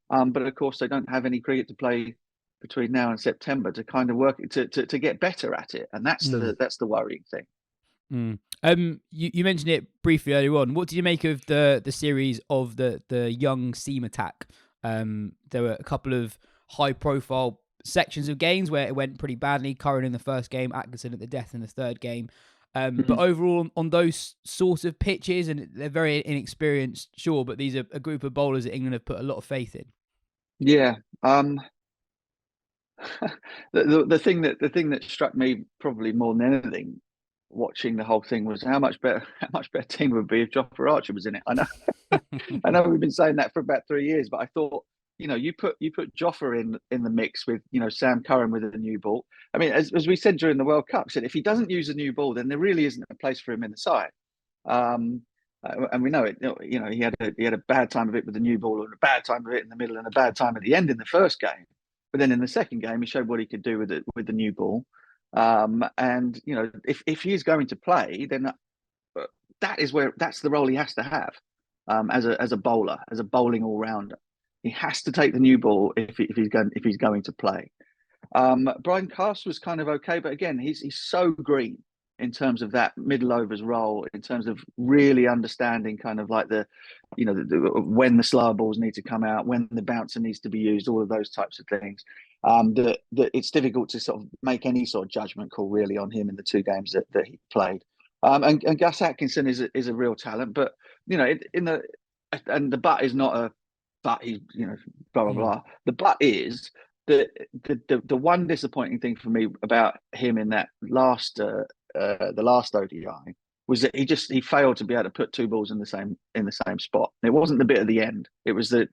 But of course, they don't have any cricket to play between now and September to kind of work to get better at it, and that's the worrying thing. You mentioned it briefly earlier on. What did you make of the series of the young seam attack? There were a couple of high profile sections of games where it went pretty badly. Curran in the first game, Atkinson at the death in the third game. But overall, on those sort of pitches, and they're very inexperienced, sure, but these are a group of bowlers that England have put a lot of faith in. Yeah. The thing that struck me probably more than anything watching the whole thing was how much better team would be if Jofra Archer was in it. I know we've been saying that for about 3 years, but I thought, you put Jofra in the mix with, Sam Curran with a new ball. I mean, as we said during the World Cup, said if he doesn't use a new ball, then there really isn't a place for him in the side. And we know it. He had a bad time of it with the new ball, and a bad time of it in the middle, and a bad time at the end in the first game. But then in the second game, he showed what he could do with the new ball. And if he's going to play, then that's the role he has to have as a bowler, as a bowling all rounder. He has to take the new ball if he's going to play. Brian Cast was kind of okay, but again, he's so green in terms of that middle overs role, in terms of really understanding kind of like when the slower balls need to come out, when the bouncer needs to be used, all of those types of things. That it's difficult to sort of make any sort of judgment call really on him in the 2 games that he played. And Gus Atkinson is a real talent, but and the but is not a but he's blah blah blah. The but is the one disappointing thing for me about him in that last ODI was that he failed to be able to put 2 balls in the same spot. It wasn't the bit at the end. It was the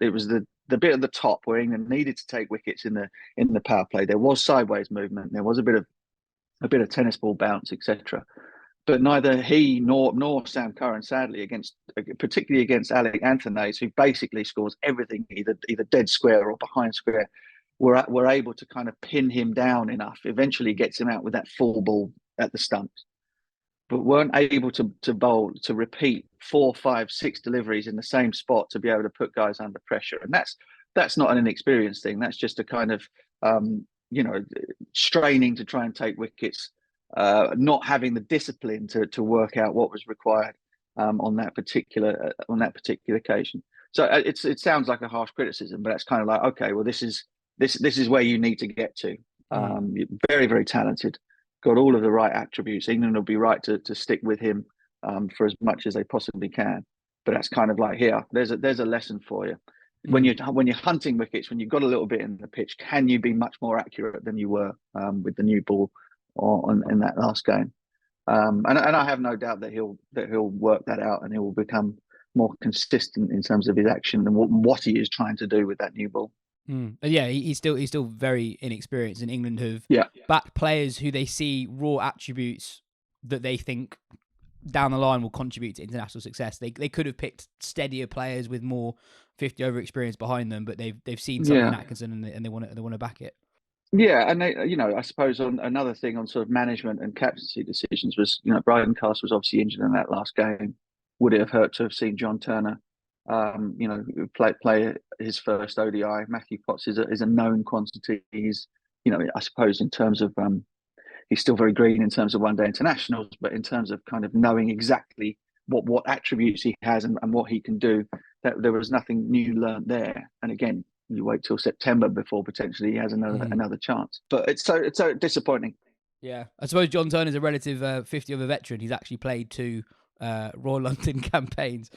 bit at the top where England needed to take wickets in the power play. There was sideways movement. There was a bit of tennis ball bounce, etc. But neither he nor Sam Curran, sadly, particularly against Alec Anthony, who basically scores everything either dead square or behind square, were able to kind of pin him down enough. Eventually, gets him out with that full ball at the stumps, but weren't able to bowl to repeat 4, 5, 6 deliveries in the same spot to be able to put guys under pressure. And that's not an inexperienced thing. That's just a kind of straining to try and take wickets. Not having the discipline to work out what was required on that particular occasion. So it sounds like a harsh criticism, but it's kind of like, okay, well, this is where you need to get to. You're very, very talented, got all of the right attributes. England will be right to stick with him for as much as they possibly can. But that's kind of like, here, there's a lesson for you. When you're hunting wickets, when you've got a little bit in the pitch, can you be much more accurate than you were with the new ball? in that last game. And I have no doubt that he'll work that out and he will become more consistent in terms of his action and what he is trying to do with that new ball. Yeah, he's still very inexperienced. And England have backed players who they see raw attributes that they think down the line will contribute to international success. They could have picked steadier players with more 50 over experience behind them, but they've seen something in Atkinson and they want to back it. Yeah, and they, I suppose on another thing on sort of management and captaincy decisions was, Brian Castle was obviously injured in that last game. Would it have hurt to have seen John Turner, play his first ODI? Matthew Potts is a known quantity. He's, I suppose in terms of he's still very green in terms of one-day internationals, but in terms of kind of knowing exactly what attributes he has and what he can do, that there was nothing new learned there. And again, you wait till September before potentially he has another chance. But it's so disappointing. Yeah, I suppose John Turner's a relative 50 over veteran. He's actually played 2 Royal London campaigns.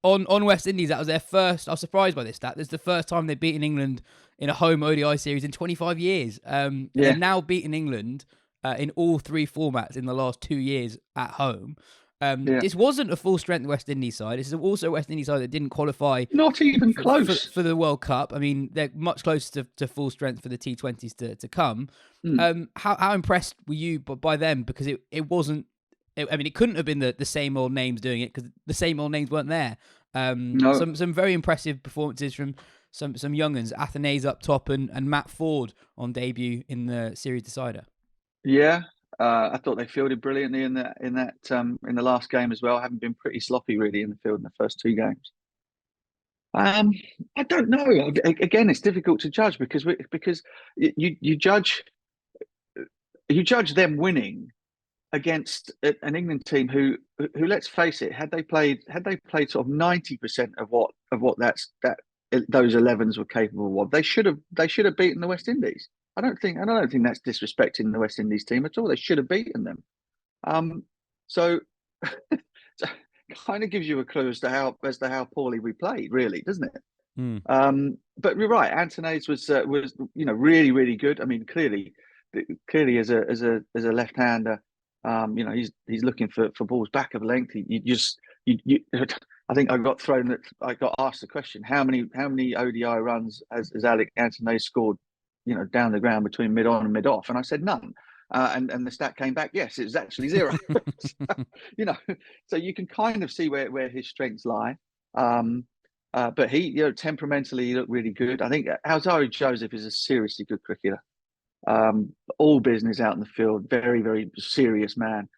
On West Indies, that was their first. I was surprised by this stat. This is the first time they've beaten England in a home ODI series in 25 years. They've now beaten England in all 3 formats in the last 2 years at home. This wasn't a full-strength West Indies side. This is also a West Indies side that didn't qualify. Not even close. For the World Cup. I mean, they're much closer to full strength for the T20s to come. How impressed were you by them? Because it wasn't... it couldn't have been the same old names doing it because the same old names weren't there. No. Some very impressive performances from some young uns. Athanase up top and Matt Ford on debut in the series decider. Yeah. I thought they fielded brilliantly in the last game as well. Haven't been pretty sloppy really in the field in the first 2 games. I don't know. Again, it's difficult to judge because you judge them winning against an England team who let's face it, had they played sort of 90% of what those 11s were capable of, they should have beaten the West Indies. I don't think that's disrespecting the West Indies team at all. They should have beaten them. So kind of gives you a clue as to how poorly we played, really, doesn't it? But you're right. Antonese was really, really good. I mean, clearly as a left-hander, he's looking for balls back of length. I think I got asked the question: how many ODI runs has Alec Antonese scored? Down the ground between mid-on and mid-off, and I said none. And the stat came back, yes, it was actually 0. So you can kind of see where his strengths lie. But he, temperamentally, he looked really good. I think Alzari Joseph is a seriously good cricketer. All business out in the field, very, very serious man.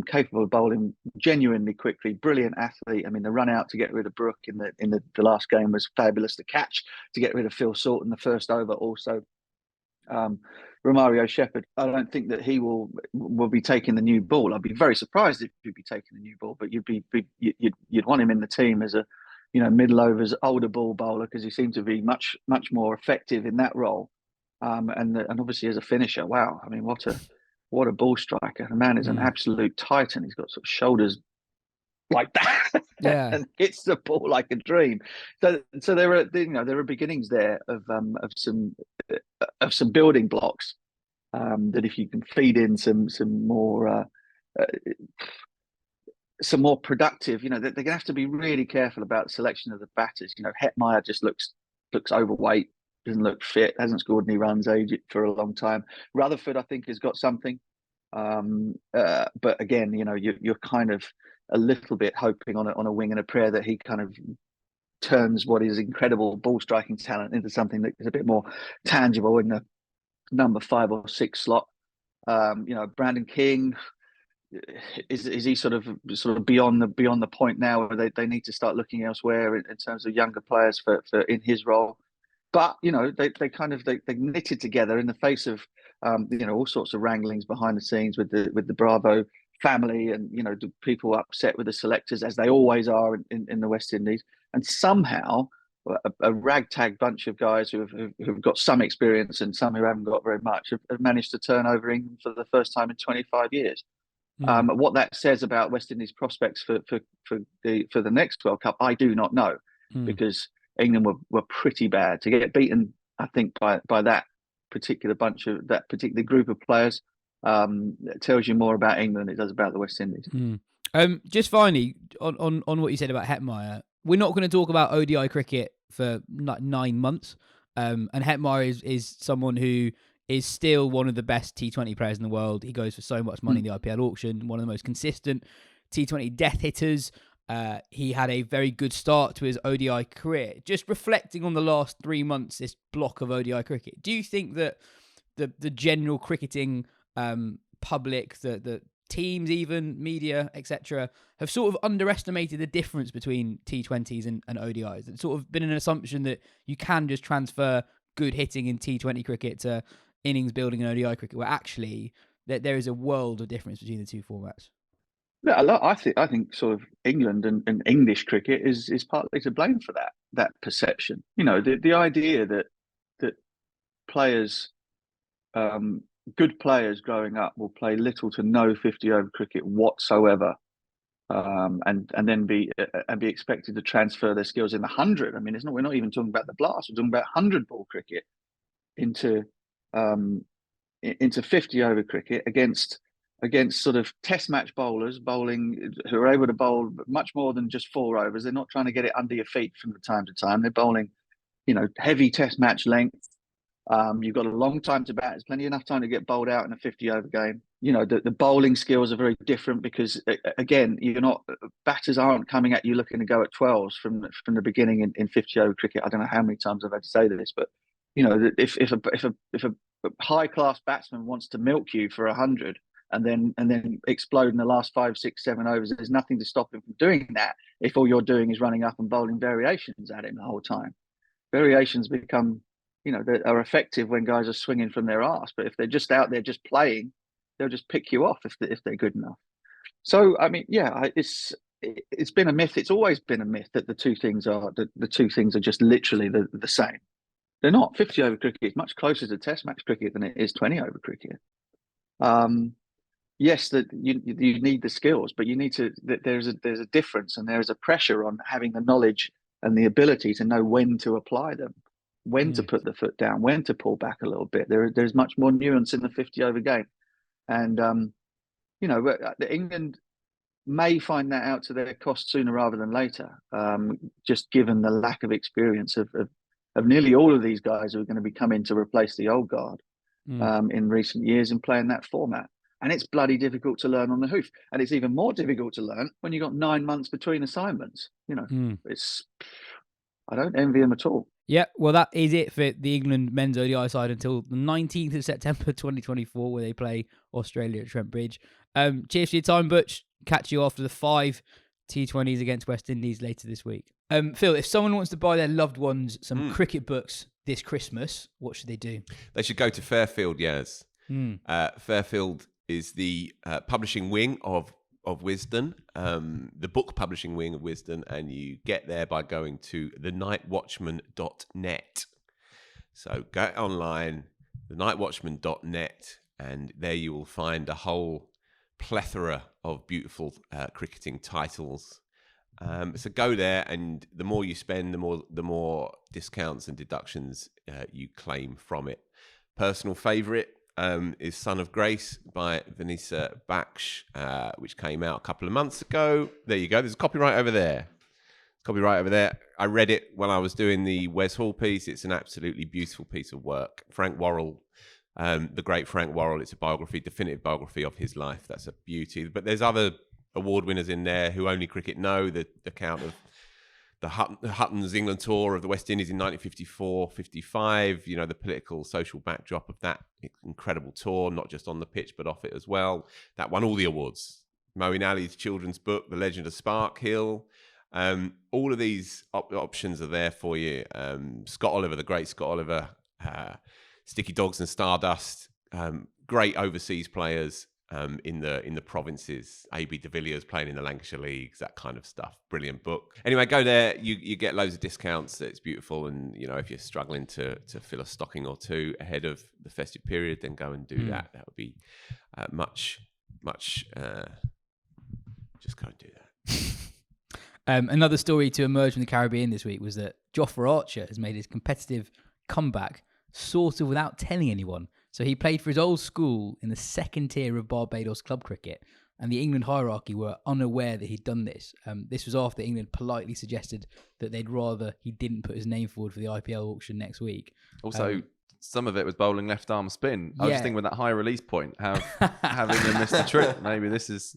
Capable of bowling genuinely quickly, brilliant athlete. I mean, the run out to get rid of Brooke in the last game was fabulous. The catch to get rid of Phil Salt in the first over also. Romario Shepherd, I don't think that he will be taking the new ball. I'd be very surprised if he'd be taking the new ball, but you'd want him in the team as a middle overs older ball bowler because he seemed to be much more effective in that role. And obviously as a finisher, wow! I mean, what a ball striker! The man is an absolute titan. He's got sort of shoulders like that, and hits the ball like a dream. So there are beginnings there of some building blocks that if you can feed in some more productive, they're going to have to be really careful about the selection of the batters. Hetmeyer just looks overweight. Doesn't look fit, hasn't scored any runs for a long time. Rutherford, I think, has got something. But again, you're kind of a little bit hoping on a wing and a prayer that he kind of turns what is incredible ball striking talent into something that is a bit more tangible in the number 5 or 6 slot. Brandon King, is he sort of beyond the point now where they need to start looking elsewhere in terms of younger players for in his role? But they knitted together in the face of all sorts of wranglings behind the scenes with the Bravo family and the people upset with the selectors as they always are in the West Indies, and somehow a ragtag bunch of guys who've got some experience and some who haven't got very much have managed to turn over England for the first time in 25 years. What that says about West Indies prospects for the next World Cup, I do not know, because England were pretty bad. To get beaten, I think, by that particular group of players. It tells you more about England than it does about the West Indies. Just finally, on what you said about Hetmeyer, we're not going to talk about ODI cricket for 9 months. And Hetmeyer is someone who is still one of the best T20 players in the world. He goes for so much money in the IPL auction, one of the most consistent T20 death hitters. He had a very good start to his ODI career. Just reflecting on the last 3 months, this block of ODI cricket, do you think that the general cricketing public, the teams, even media, etc., have sort of underestimated the difference between T20s and ODIs? It's sort of been an assumption that you can just transfer good hitting in T20 cricket to innings building in ODI cricket, where actually there is a world of difference between the two formats. Yeah, I think sort of England and English cricket is partly to blame for that perception. You know, the idea that players, good players growing up will play little to no 50-over cricket whatsoever, and then be expected to transfer their skills in the 100. I mean, we're not even talking about the blast. We're talking about 100-ball cricket into 50-over cricket against sort of test match bowlers who are able to bowl much more than just 4 overs. They're not trying to get it under your feet from time to time. They're bowling, heavy test match length. You've got a long time to bat. There's plenty enough time to get bowled out in a 50-over game. The bowling skills are very different because, again, batters aren't coming at you looking to go at 12s from the beginning in 50-over cricket. I don't know how many times I've had to say this, but if a high class batsman wants to milk you for 100 and then explode in the last 5, 6, 7 overs, there's nothing to stop him from doing that if all you're doing is running up and bowling variations at him the whole time. Variations become, they are effective when guys are swinging from their arse, but if they're just out there just playing, they'll just pick you off if they're good enough. So I mean, yeah, it's been a myth. It's always been a myth that the two things are just literally the same. They're not. 50-over cricket is much closer to test match cricket than it is 20-over cricket. Yes, that you need the skills, but you need to. There's a difference, and there's a pressure on having the knowledge and the ability to know when to apply them, when to put the foot down, when to pull back a little bit. There's much more nuance in the 50-over game, and England may find that out to their cost sooner rather than later, just given the lack of experience of nearly all of these guys who are going to be coming to replace the old guard in recent years in playing that format. And it's bloody difficult to learn on the hoof. And it's even more difficult to learn when you've got 9 months between assignments. I don't envy them at all. Yeah, well, that is it for the England men's ODI side until the 19th of September 2024, where they play Australia at Trent Bridge. Cheers for your time, Butch. Catch you after the 5 T20s against West Indies later this week. Phil, if someone wants to buy their loved ones some cricket books this Christmas, what should they do? They should go to Fairfield, Yas. Fairfield is the publishing wing of Wisden, the book publishing wing of Wisden, and you get there by going to thenightwatchman.net. So go online, thenightwatchman.net, and there you will find a whole plethora of beautiful cricketing titles. So go there, and the more you spend, the more discounts and deductions you claim from it. Personal favourite is Son of Grace by Vanessa Baksh, which came out a couple of months ago. There you go. There's a copyright over there. I read it when I was doing the Wes Hall piece. It's an absolutely beautiful piece of work. Frank Worrell, the great Frank Worrell. It's a biography, definitive biography of his life. That's a beauty. But there's other award winners in there who only cricket know. The account of the Hutton's England tour of the West Indies in 1954-55, the political, social backdrop of that incredible tour, not just on the pitch, but off it as well. That won all the awards. Moeen Ali's children's book, The Legend of Spark Hill. All of these options are there for you. Scott Oliver, the great Scott Oliver, Sticky Dogs and Stardust, great overseas players. In the provinces, A.B. de Villiers playing in the Lancashire Leagues, that kind of stuff. Brilliant book. Anyway, go there. You get loads of discounts. It's beautiful. And, if you're struggling to fill a stocking or two ahead of the festive period, then go and do that. That would be much, just go and do that. Another story to emerge from the Caribbean this week was that Jofra Archer has made his competitive comeback sort of without telling anyone. So he played for his old school in the second tier of Barbados club cricket, and the England hierarchy were unaware that he'd done this. This was after England politely suggested that they'd rather he didn't put his name forward for the IPL auction next week. Also, some of it was bowling left arm spin. I was just thinking with that high release point, having him missed a trip. Maybe this is.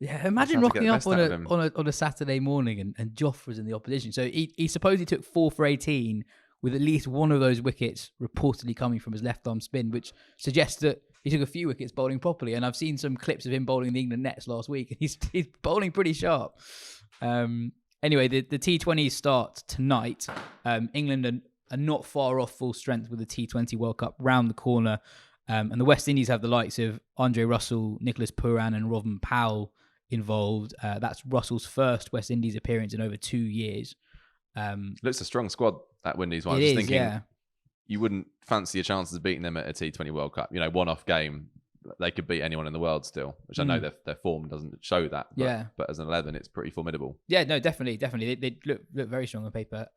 Yeah, imagine rocking up on a Saturday morning and Joff was in the opposition. So he supposedly took 4 for 18 with at least one of those wickets reportedly coming from his left arm spin, which suggests that he took a few wickets bowling properly. And I've seen some clips of him bowling the England nets last week, and he's bowling pretty sharp. Anyway, the T20s start tonight. England are not far off full strength with the T20 World Cup round the corner. And the West Indies have the likes of Andre Russell, Nicholas Pooran and Rovman Powell involved. That's Russell's first West Indies appearance in over 2 years. Looks a strong squad, that Windies one. I was just thinking, you wouldn't fancy your chances of beating them at a T20 World Cup. You know, one-off game, they could beat anyone in the world still, which I know their form doesn't show that. But as an 11, it's pretty formidable. Yeah, no, definitely. They look very strong on paper.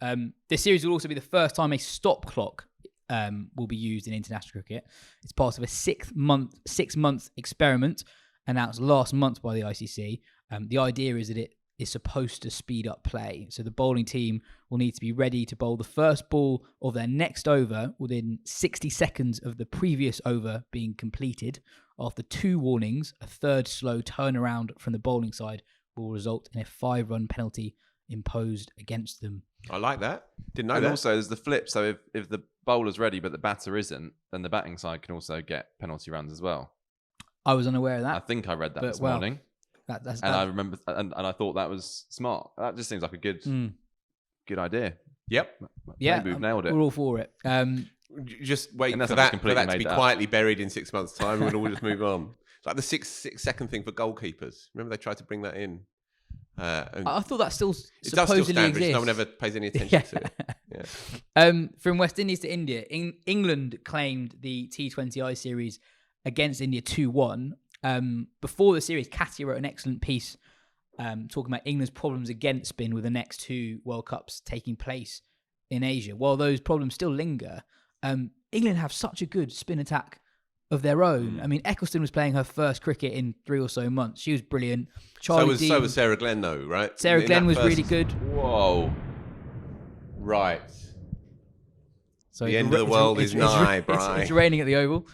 This series will also be the first time a stop clock will be used in international cricket. It's part of a 6-month experiment announced last month by the ICC. The idea is that it is supposed to speed up play. So the bowling team will need to be ready to bowl the first ball of their next over within 60 seconds of the previous over being completed. After 2 warnings, a third slow turnaround from the bowling side will result in a 5-run penalty imposed against them. I like that. Didn't know that. And also there's the flip. So if the bowler's ready but the batter isn't, then the batting side can also get penalty runs as well. I was unaware of that. I think I read that this morning. I remember, and I thought that was smart. That just seems like a good idea. Yep. Maybe we've nailed it. We're all for it. Just wait for that to be quietly buried in 6 months' time, and we'll all just move on. It's like the 6-second thing for goalkeepers. Remember they tried to bring that in. I thought that still it does still stand, exists. No one ever pays any attention to it. Yeah. From West Indies to India, England claimed the T20I series against India 2-1. Before the series, Katia wrote an excellent piece talking about England's problems against spin with the next 2 World Cups taking place in Asia. While those problems still linger, England have such a good spin attack of their own. I mean, Eccleston was playing her first cricket in 3 or so months. She was brilliant. So was Sarah Glenn, though, right? Sarah Glenn was really good. Whoa. Right. So the end of the world is nigh, Brian. It's raining at the Oval.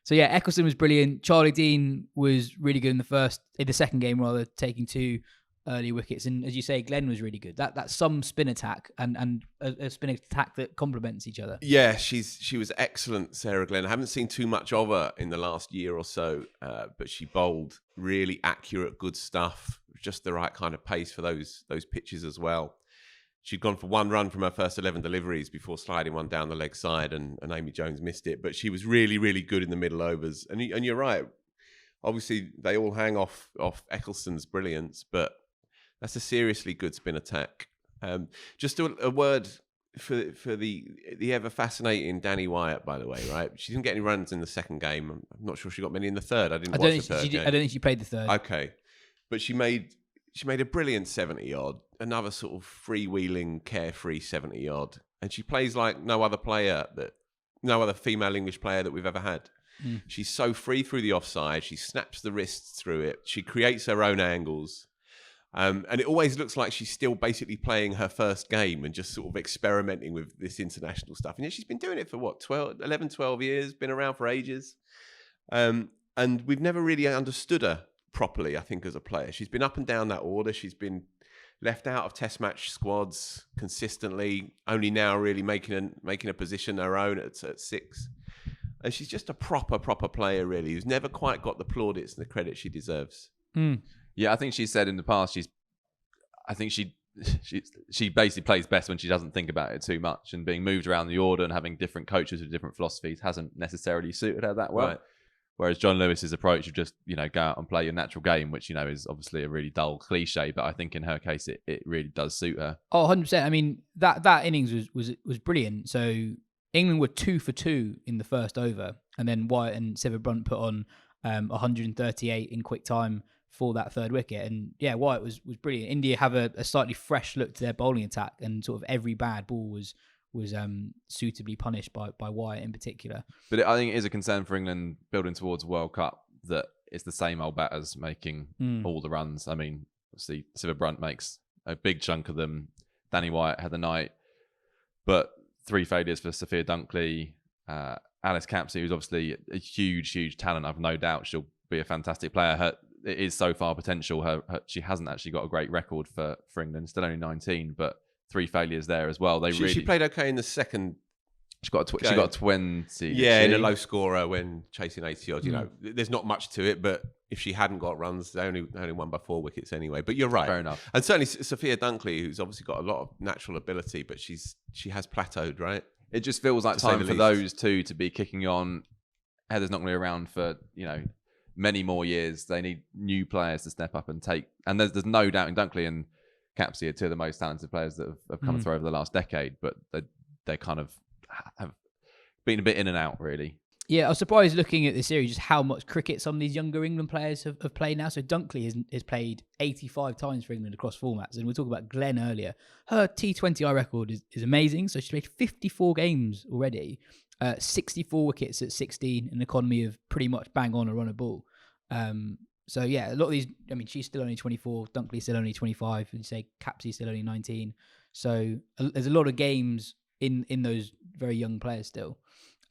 So yeah, Eccleston was brilliant. Charlie Dean was really good in the second game, rather, taking 2 early wickets. And as you say, Glenn was really good. That's some spin attack and a spin attack that complements each other. Yeah, she was excellent, Sarah Glenn. I haven't seen too much of her in the last year or so, but she bowled really accurate, good stuff. Just the right kind of pace for those pitches as well. She'd gone for 1 run from her first 11 deliveries before sliding one down the leg side, and Amy Jones missed it. But she was really, really good in the middle overs. And you're right. Obviously, they all hang off Eccleston's brilliance, but that's a seriously good spin attack. Just a word for the ever fascinating Danny Wyatt, by the way, right? She didn't get any runs in the second game. I'm not sure she got many in the third. I don't think she played the third. Okay. But she made a brilliant 70-odd, another sort of freewheeling, carefree 70-odd. And she plays like no other female English player that we've ever had. She's so free through the offside. She snaps the wrists through it. She creates her own angles. And it always looks like she's still basically playing her first game and just sort of experimenting with this international stuff. And yet she's been doing it for 12 years, been around for ages. And we've never really understood her properly, I think, as a player. She's been up and down that order. She's been left out of test match squads consistently, only now really making a position her own at 6. And she's just a proper player, really, who's never quite got the plaudits and the credit she deserves. Yeah, I think she said in the past, she basically plays best when she doesn't think about it too much, and being moved around the order and having different coaches with different philosophies hasn't necessarily suited her that well. Right. Whereas John Lewis's approach of just, go out and play your natural game, which, is obviously a really dull cliche, but I think in her case, it really does suit her. Oh, 100%. I mean, that innings was brilliant. So England were 2 for 2 in the first over, and then Wyatt and Sivabrunt put on 138 in quick time for that third wicket. And yeah, Wyatt was brilliant. India have a slightly fresh look to their bowling attack, and sort of every bad ball was suitably punished by Wyatt in particular. But I think it is a concern for England building towards a World Cup that it's the same old batters making all the runs. I mean, obviously, Siva Brunt makes a big chunk of them. Danny Wyatt had the night, but 3 failures for Sophia Dunkley. Alice Capsey, who's obviously a huge talent. I've no doubt she'll be a fantastic player. It is so far potential. She hasn't actually got a great record for England. Still only 19, but 3 failures there as well. She played okay in the second. She got a 20. Yeah, in a low scorer when chasing 80 odd. You know, there's not much to it, but if she hadn't got runs, they only won by 4 wickets anyway. But you're right. Fair enough. And certainly Sophia Dunkley, who's obviously got a lot of natural ability, but she has plateaued, right? It just feels like time for those two to be kicking on. Heather's not going to be around for, many more years. They need new players to step up and take. And there's no doubt in Dunkley and Capsey are 2 of the most talented players that have come through over the last decade, but they kind of have been a bit in and out, really. Yeah, I was surprised looking at the series just how much cricket some of these younger England players have played now. So Dunkley has played 85 times for England across formats. And we talked about Glenn earlier. Her T20I record is amazing. So she's played 54 games already, 64 wickets at 16, an economy of pretty much bang on a run a ball. So yeah, a lot of these, I mean, she's still only 24, Dunkley's still only 25, and you say Capsey's still only 19. So there's a lot of games in those very young players still.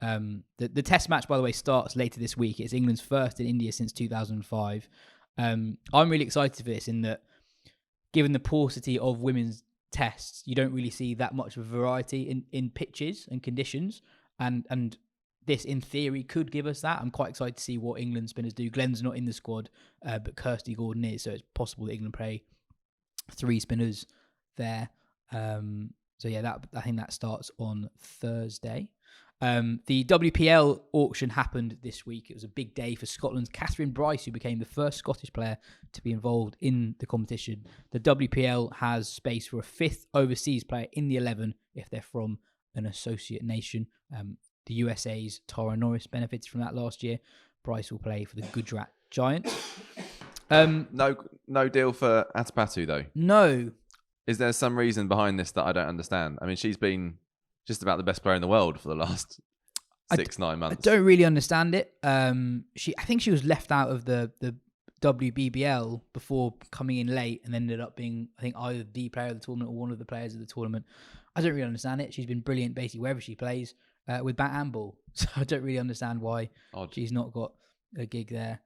The test match, by the way, starts later this week. It's England's first in India since 2005. I'm really excited for this in that, given the paucity of women's tests, you don't really see that much of a variety in pitches and conditions. And this, in theory, could give us that. I'm quite excited to see what England spinners do. Glenn's not in the squad, but Kirsty Gordon is, so it's possible that England play 3 spinners there. So yeah, I think that starts on Thursday. The WPL auction happened this week. It was a big day for Scotland's Catherine Bryce, who became the first Scottish player to be involved in the competition. The WPL has space for a 5th overseas player in the 11 if they're from an associate nation. The USA's Tara Norris benefited from that last year. Bryce will play for the Gujarat Giants. No deal for Atapatu, though. No. Is there some reason behind this that I don't understand? I mean, she's been just about the best player in the world for the last 6-9 months. I don't really understand it. I think she was left out of the WBBL before coming in late and ended up being, I think, either the player of the tournament or one of the players of the tournament. I don't really understand it. She's been brilliant basically wherever she plays with bat and ball. So I don't really understand why she's not got a gig there.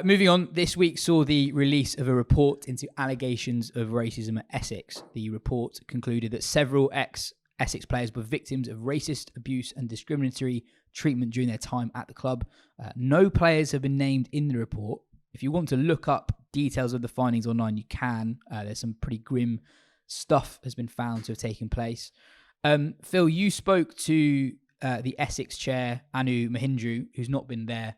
Moving on, this week saw the release of a report into allegations of racism at Essex. The report concluded that several ex-Essex players were victims of racist abuse and discriminatory treatment during their time at the club. No players have been named in the report. If you want to look up details of the findings online, you can. There's some pretty grim stuff has been found to have taken place. Phil, you spoke to the Essex chair, Anu Mahindru, who's not been there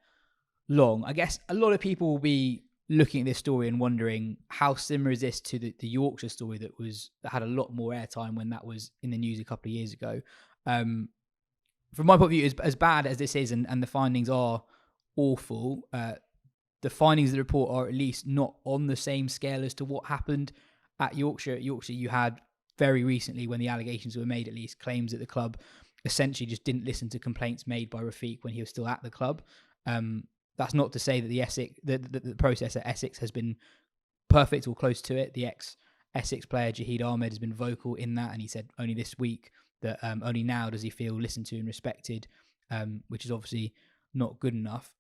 long. I guess a lot of people will be looking at this story and wondering how similar is this to the Yorkshire story that had a lot more airtime when that was in the news a couple of years ago. From my point of view, as bad as this is, and the findings are awful, the findings of the report are at least not on the same scale as to what happened at Yorkshire. At Yorkshire, you had very recently, when the allegations were made, at least claims that the club essentially just didn't listen to complaints made by Rafiq when he was still at the club. That's not to say that the process at Essex has been perfect or close to it. The ex-Essex player Jahid Ahmed has been vocal in that, and he said only this week that only now does he feel listened to and respected, which is obviously not good enough.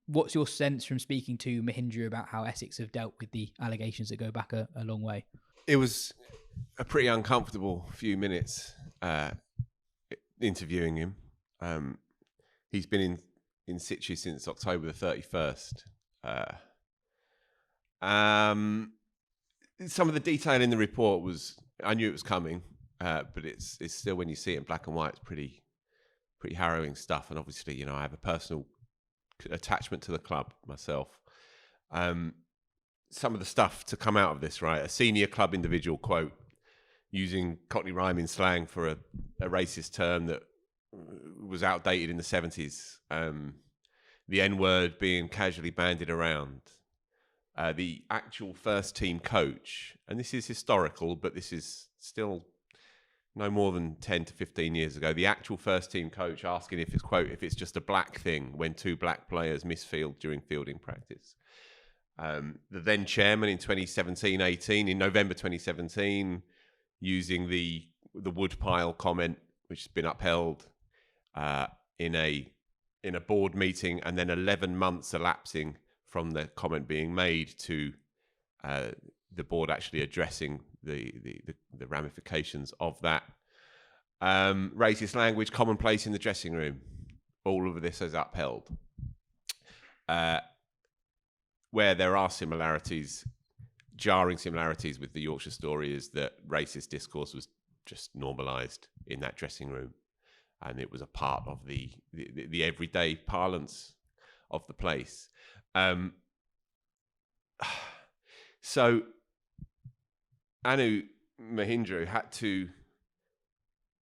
What's your sense from speaking to Mahindra about how Essex have dealt with the allegations that go back a long way? It was a pretty uncomfortable few minutes interviewing him. He's been in situ since October the 31st. Some of the detail in the report I knew it was coming, but it's still, when you see it in black and white, it's pretty harrowing stuff. And obviously, I have a personal attachment to the club myself. Some of the stuff to come out of this, right? A senior club individual quote using Cockney rhyming slang for a racist term that was outdated in the 70s. The N-word being casually bandied around. The actual first team coach, and this is historical, but this is still no more than 10 to 15 years ago, the actual first team coach asking if it's, quote, if it's just a black thing when 2 black players misfield during fielding practice. The then chairman in 2017-18, in November 2017, using the woodpile comment, which has been upheld in a board meeting, and then 11 months elapsing from the comment being made to the board actually addressing the ramifications of that. Racist language commonplace in the dressing room. All of this is upheld. Where there are similarities, jarring similarities with the Yorkshire story, is that racist discourse was just normalised in that dressing room, and it was a part of the everyday parlance of the place. So Anu Mahindra had to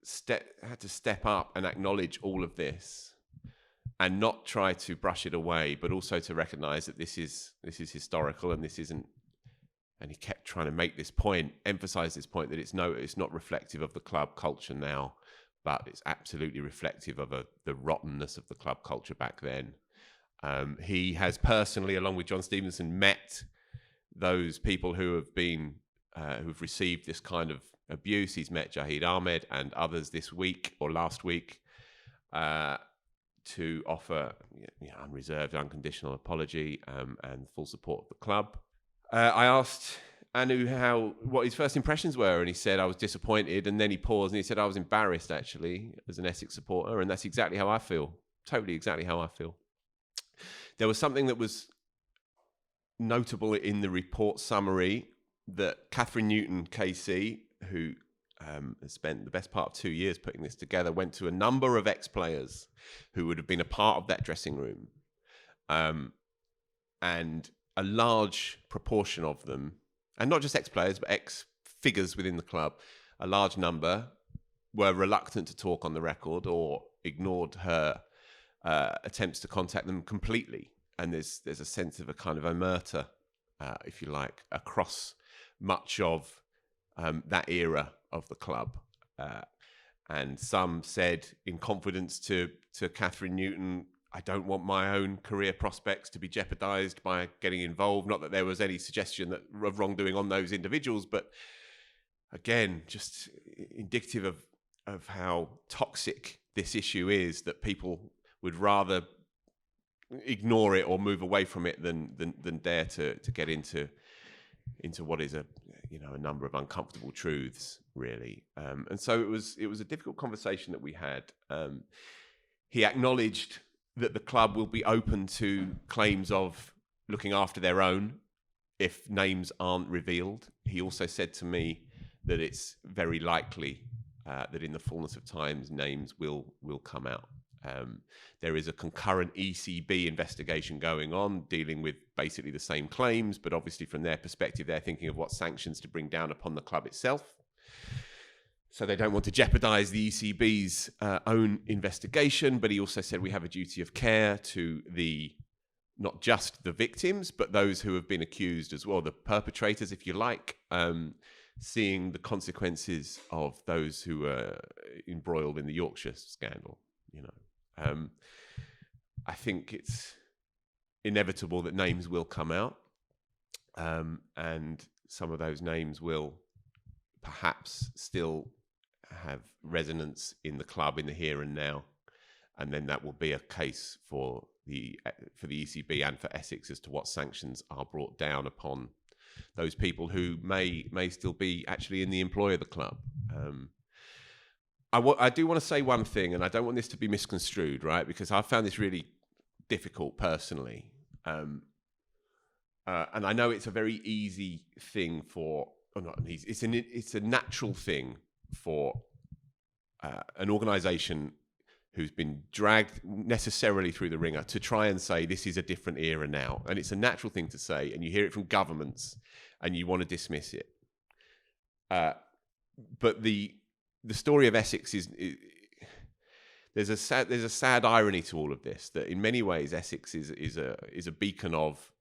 step up and acknowledge all of this, and not try to brush it away, but also to recognise that this is historical, and this isn't. And he kept trying to make this point, emphasise this point, that it's not reflective of the club culture now, but it's absolutely reflective of the rottenness of the club culture back then. He has personally, along with John Stevenson, met those people who have been who've received this kind of abuse. He's met Jahid Ahmed and others this week or last week to offer unreserved, unconditional apology and full support of the club. I asked Anu what his first impressions were, and he said, I was disappointed, and then he paused and he said, I was embarrassed, actually, as an Essex supporter, and that's exactly how I feel. Totally exactly how I feel. There was something that was notable in the report summary that Catherine Newton, KC, who has spent the best part of 2 years putting this together, went to a number of ex-players who would have been a part of that dressing room. And a large proportion of them, and not just ex-players, but ex-figures within the club, a large number were reluctant to talk on the record or ignored her attempts to contact them completely. And there's a sense of a kind of omerta, if you like, across much of that era of the club. And some said in confidence to Catherine Newton, I don't want my own career prospects to be jeopardised by getting involved. Not that there was any suggestion of wrongdoing on those individuals, but again, just indicative of how toxic this issue is, that people would rather ignore it or move away from it than dare to get into what is a number of uncomfortable truths, really. And so it was a difficult conversation that we had. He acknowledged that the club will be open to claims of looking after their own if names aren't revealed. He also said to me that it's very likely that in the fullness of times, names will come out. There is a concurrent ECB investigation going on, dealing with basically the same claims, but obviously from their perspective, they're thinking of what sanctions to bring down upon the club itself. So they don't want to jeopardise the ECB's own investigation, but he also said we have a duty of care to not just the victims, but those who have been accused as well, the perpetrators, if you like, seeing the consequences of those who were embroiled in the Yorkshire scandal. I think it's inevitable that names will come out, and some of those names will perhaps still have resonance in the club in the here and now, and then that will be a case for the ECB and for Essex as to what sanctions are brought down upon those people who may still be actually in the employ of the club. I do want to say one thing, and I don't want this to be misconstrued, right? Because I found this really difficult personally, and I know it's a very easy thing it's a natural thing for an organisation who's been dragged necessarily through the ringer to try and say this is a different era now, and it's a natural thing to say, and you hear it from governments, and you want to dismiss it. But the story of Essex there's a sad irony to all of this, that in many ways Essex is a beacon of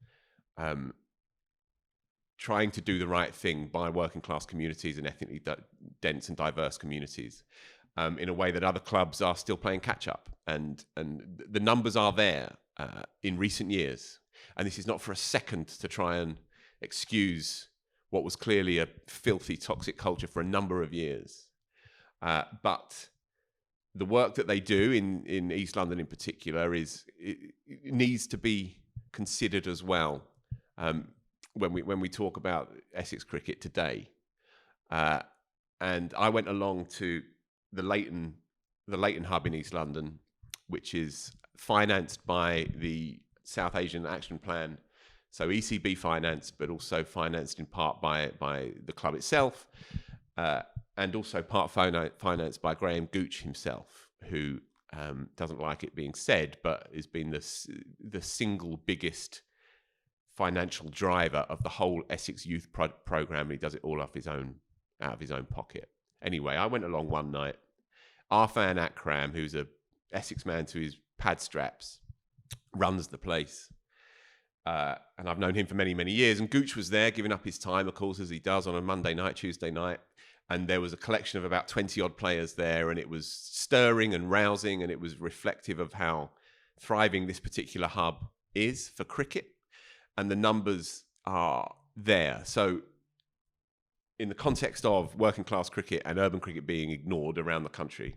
trying to do the right thing by working class communities and ethnically dense and diverse communities in a way that other clubs are still playing catch up. And the numbers are there in recent years. And this is not for a second to try and excuse what was clearly a filthy, toxic culture for a number of years. But the work that they do in East London in particular it needs to be considered as well. When we talk about Essex cricket today, and I went along to the Leighton hub in East London, which is financed by the South Asian Action Plan, so ECB financed, but also financed in part by the club itself, and also part financed by Graham Gooch himself, who doesn't like it being said, but has been the single biggest financial driver of the whole Essex youth program, and he does it all out of his own pocket. Anyway, I went along one night. Arfan Akram, who's a Essex man to his pad straps, runs the place, and I've known him for many, many years. And Gooch was there, giving up his time, of course, as he does on a Monday night, Tuesday night. And there was a collection of about 20 odd players there, and it was stirring and rousing, and it was reflective of how thriving this particular hub is for cricket. And the numbers are there. So in the context of working class cricket and urban cricket being ignored around the country,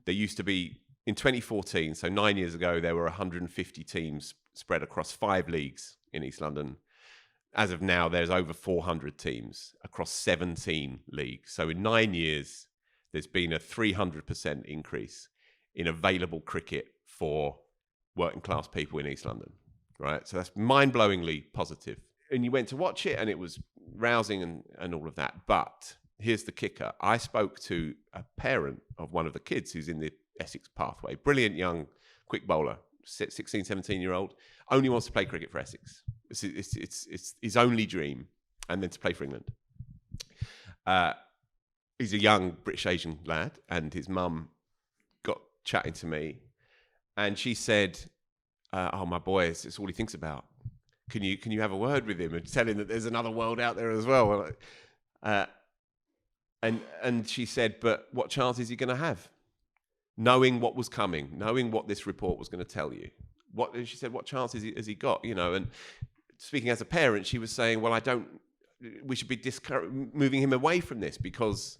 there used to be, in 2014, so 9 years ago, there were 150 teams spread across 5 leagues in East London. As of now, there's over 400 teams across 17 leagues. So in 9 years, there's been a 300% increase in available cricket for working class people in East London. Right, so that's mind-blowingly positive. And you went to watch it, and it was rousing and all of that. But here's the kicker. I spoke to a parent of one of the kids who's in the Essex pathway. Brilliant young quick bowler, 16, 17-year-old. Only wants to play cricket for Essex. It's his only dream, and then to play for England. He's a young British Asian lad, and his mum got chatting to me, and she said, oh, my boy, it's all he thinks about. Can you have a word with him and tell him that there's another world out there as well? And she said, but what chance is he going to have? Knowing what was coming, knowing what this report was going to tell you. She said, what chance has he got? You know, and speaking as a parent, she was saying, well, we should be moving him away from this, because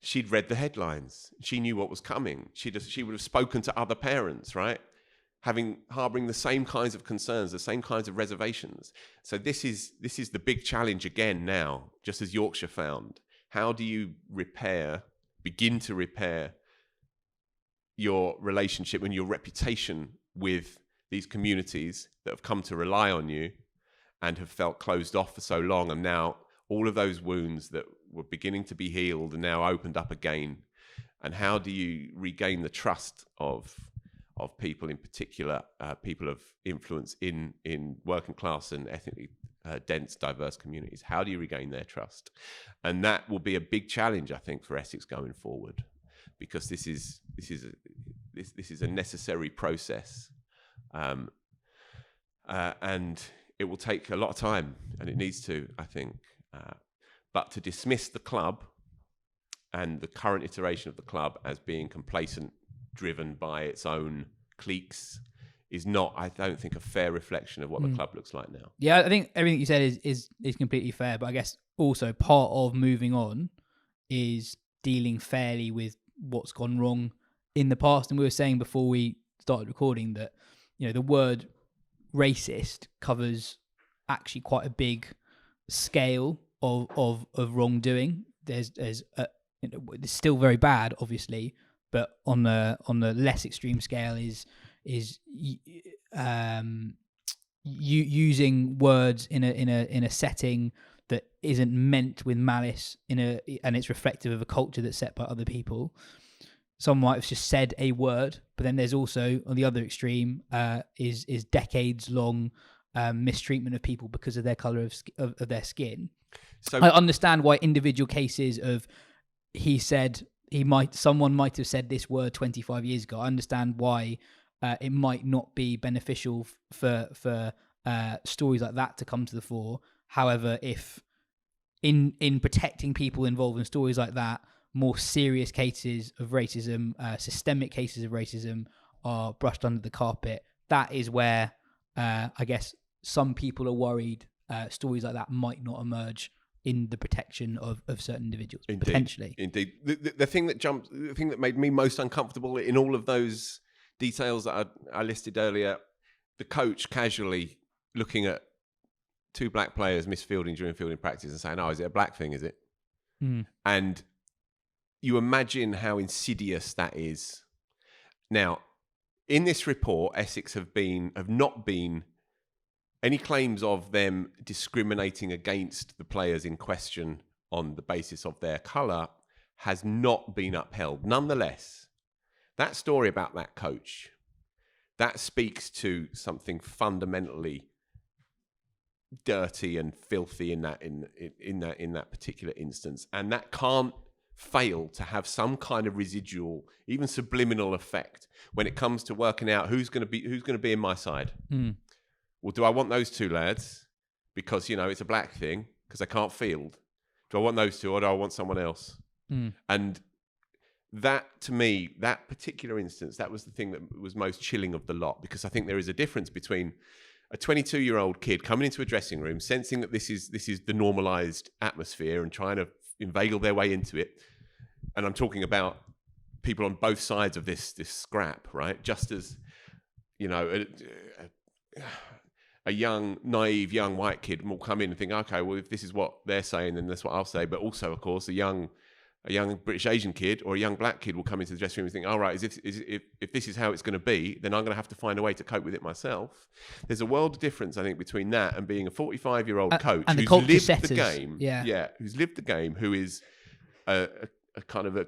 she'd read the headlines. She knew what was coming. She would have spoken to other parents, right? Harboring the same kinds of concerns, the same kinds of reservations. So this is the big challenge again now, just as Yorkshire found. How do you begin to repair your relationship and your reputation with these communities that have come to rely on you and have felt closed off for so long, and now all of those wounds that were beginning to be healed are now opened up again? And how do you regain the trust of people, in particular, people of influence in working class and ethnically dense, diverse communities? How do you regain their trust? And that will be a big challenge, I think, for Essex going forward, because this is a necessary process, and it will take a lot of time, and it needs to, I think. But to dismiss the club and the current iteration of the club as being complacent, driven by its own cliques, is not, I don't think, a fair reflection of what the club looks like now. Yeah, I think everything you said is completely fair, but I guess also part of moving on is dealing fairly with what's gone wrong in the past. And we were saying before we started recording that, you know, the word racist covers actually quite a big scale of wrongdoing. There's still very bad, obviously, but on the less extreme scale is using words in a setting that isn't meant with malice and it's reflective of a culture that's set by other people. Someone might have just said a word, but then there's also, on the other extreme, is decades long mistreatment of people because of their color of their skin. So I understand why individual cases of someone might have said this word 25 years ago. I understand why it might not be beneficial for stories like that to come to the fore. However, if in protecting people involved in stories like that, more serious cases of racism, systemic cases of racism are brushed under the carpet, that is where I guess some people are worried stories like that might not emerge in the protection of certain individuals. Indeed, potentially. Indeed. The thing that made me most uncomfortable in all of those details that I listed earlier, the coach casually looking at two black players misfielding during fielding practice and saying, "Oh, is it a black thing, is it?" And you imagine how insidious that is. Now, in this report, Essex have not been any claims of them discriminating against the players in question on the basis of their colour has not been upheld. Nonetheless, that story about that coach, that speaks to something fundamentally dirty and filthy in that particular instance, and that can't fail to have some kind of residual, even subliminal effect when it comes to working out who's going to be in my side. Well, do I want those two lads because it's a black thing because I can't field? Do I want those two, or do I want someone else? And that, to me, that particular instance, that was the thing that was most chilling of the lot, because I think there is a difference between a 22-year-old kid coming into a dressing room, sensing that this is the normalized atmosphere and trying to inveigle their way into it. And I'm talking about people on both sides of this scrap, right? Just as, a young, naive, young white kid will come in and think, okay, well, if this is what they're saying, then that's what I'll say. But also, of course, a young British Asian kid or a young black kid will come into the dressing room and think, all right, if this is how it's going to be, then I'm going to have to find a way to cope with it myself. There's a world of difference, I think, between that and being a 45-year-old coach who's lived the game. Yeah, who's lived the game, who is a kind of a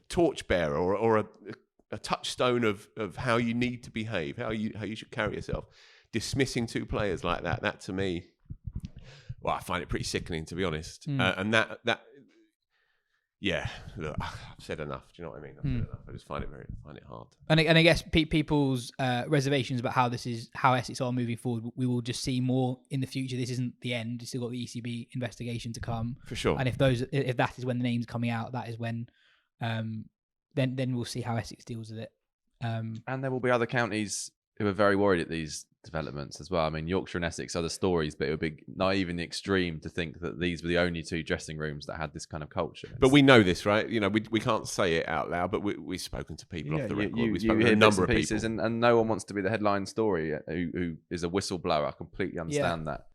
torchbearer or a touchstone of how you need to behave, how you should carry yourself. Dismissing two players like that, to me, well, I find it pretty sickening, to be honest. And that. Yeah, look, I've said enough. Do you know what I mean? I've said enough. I just find it hard. And I guess people's reservations about how Essex are moving forward, we will just see more in the future. This isn't the end. You've still got the ECB investigation to come, for sure. And if that is when the name's coming out, that is when then we'll see how Essex deals with it. And there will be other counties who are very worried at these developments as well. I mean, Yorkshire and Essex are the stories, but it would be naive in the extreme to think that these were the only two dressing rooms that had this kind of culture. But we know this, right? We can't say it out loud, but we've spoken to people off the record. We've spoken to a number of people. And no one wants to be the headline story who is a whistleblower. I completely understand that.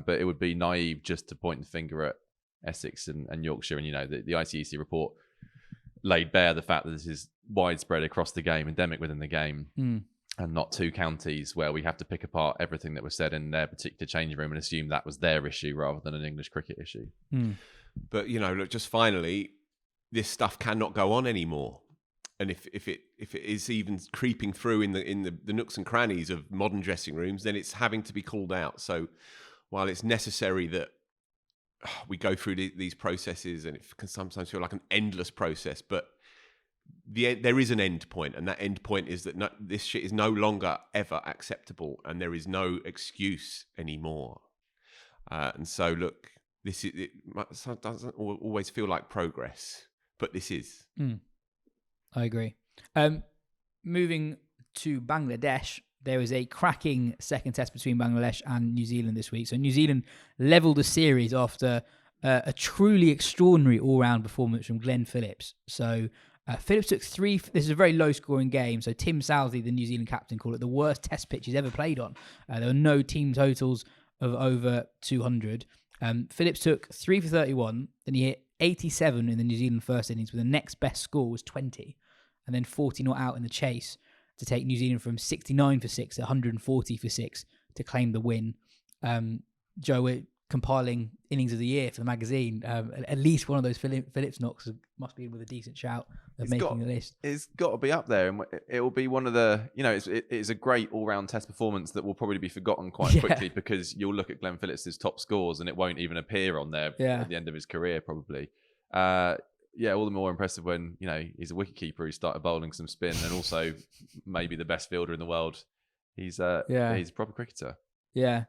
But it would be naive just to point the finger at Essex and Yorkshire. And, the ICEC report laid bare the fact that this is widespread across the game, endemic within the game. And not two counties where we have to pick apart everything that was said in their particular changing room and assume that was their issue rather than an English cricket issue. But look, just finally, this stuff cannot go on anymore. And if it is even creeping through in the nooks and crannies of modern dressing rooms, then it's having to be called out. So while it's necessary that we go through these processes, and it can sometimes feel like an endless process, but there is an end point, and that end point is that this shit is no longer ever acceptable, and there is no excuse anymore. And so, look, it doesn't always feel like progress, but this is. I agree. Moving to Bangladesh, there was a cracking second test between Bangladesh and New Zealand this week. So New Zealand levelled the series after a truly extraordinary all-round performance from Glenn Phillips. So Phillips took three. This is a very low-scoring game. So Tim Southey, the New Zealand captain, called it the worst test pitch he's ever played on. There were no team totals of over 200. Phillips took 3 for 31. Then he hit 87 in the New Zealand first innings, with the next best score was 20. And then 40 not out in the chase to take New Zealand from 69 for 6 to 140 for 6 to claim the win. Joe, we're compiling innings of the year for the magazine. At least one of those Phillips knocks must be with a decent shout of making the list. It's got to be up there, and it will be one of the. It's a great all-round test performance that will probably be forgotten quite quickly, because you'll look at Glenn Phillips' top scores and it won't even appear on there at the end of his career, probably. All the more impressive when he's a wicketkeeper who started bowling some spin, and also maybe the best fielder in the world. He's a proper cricketer. Yeah.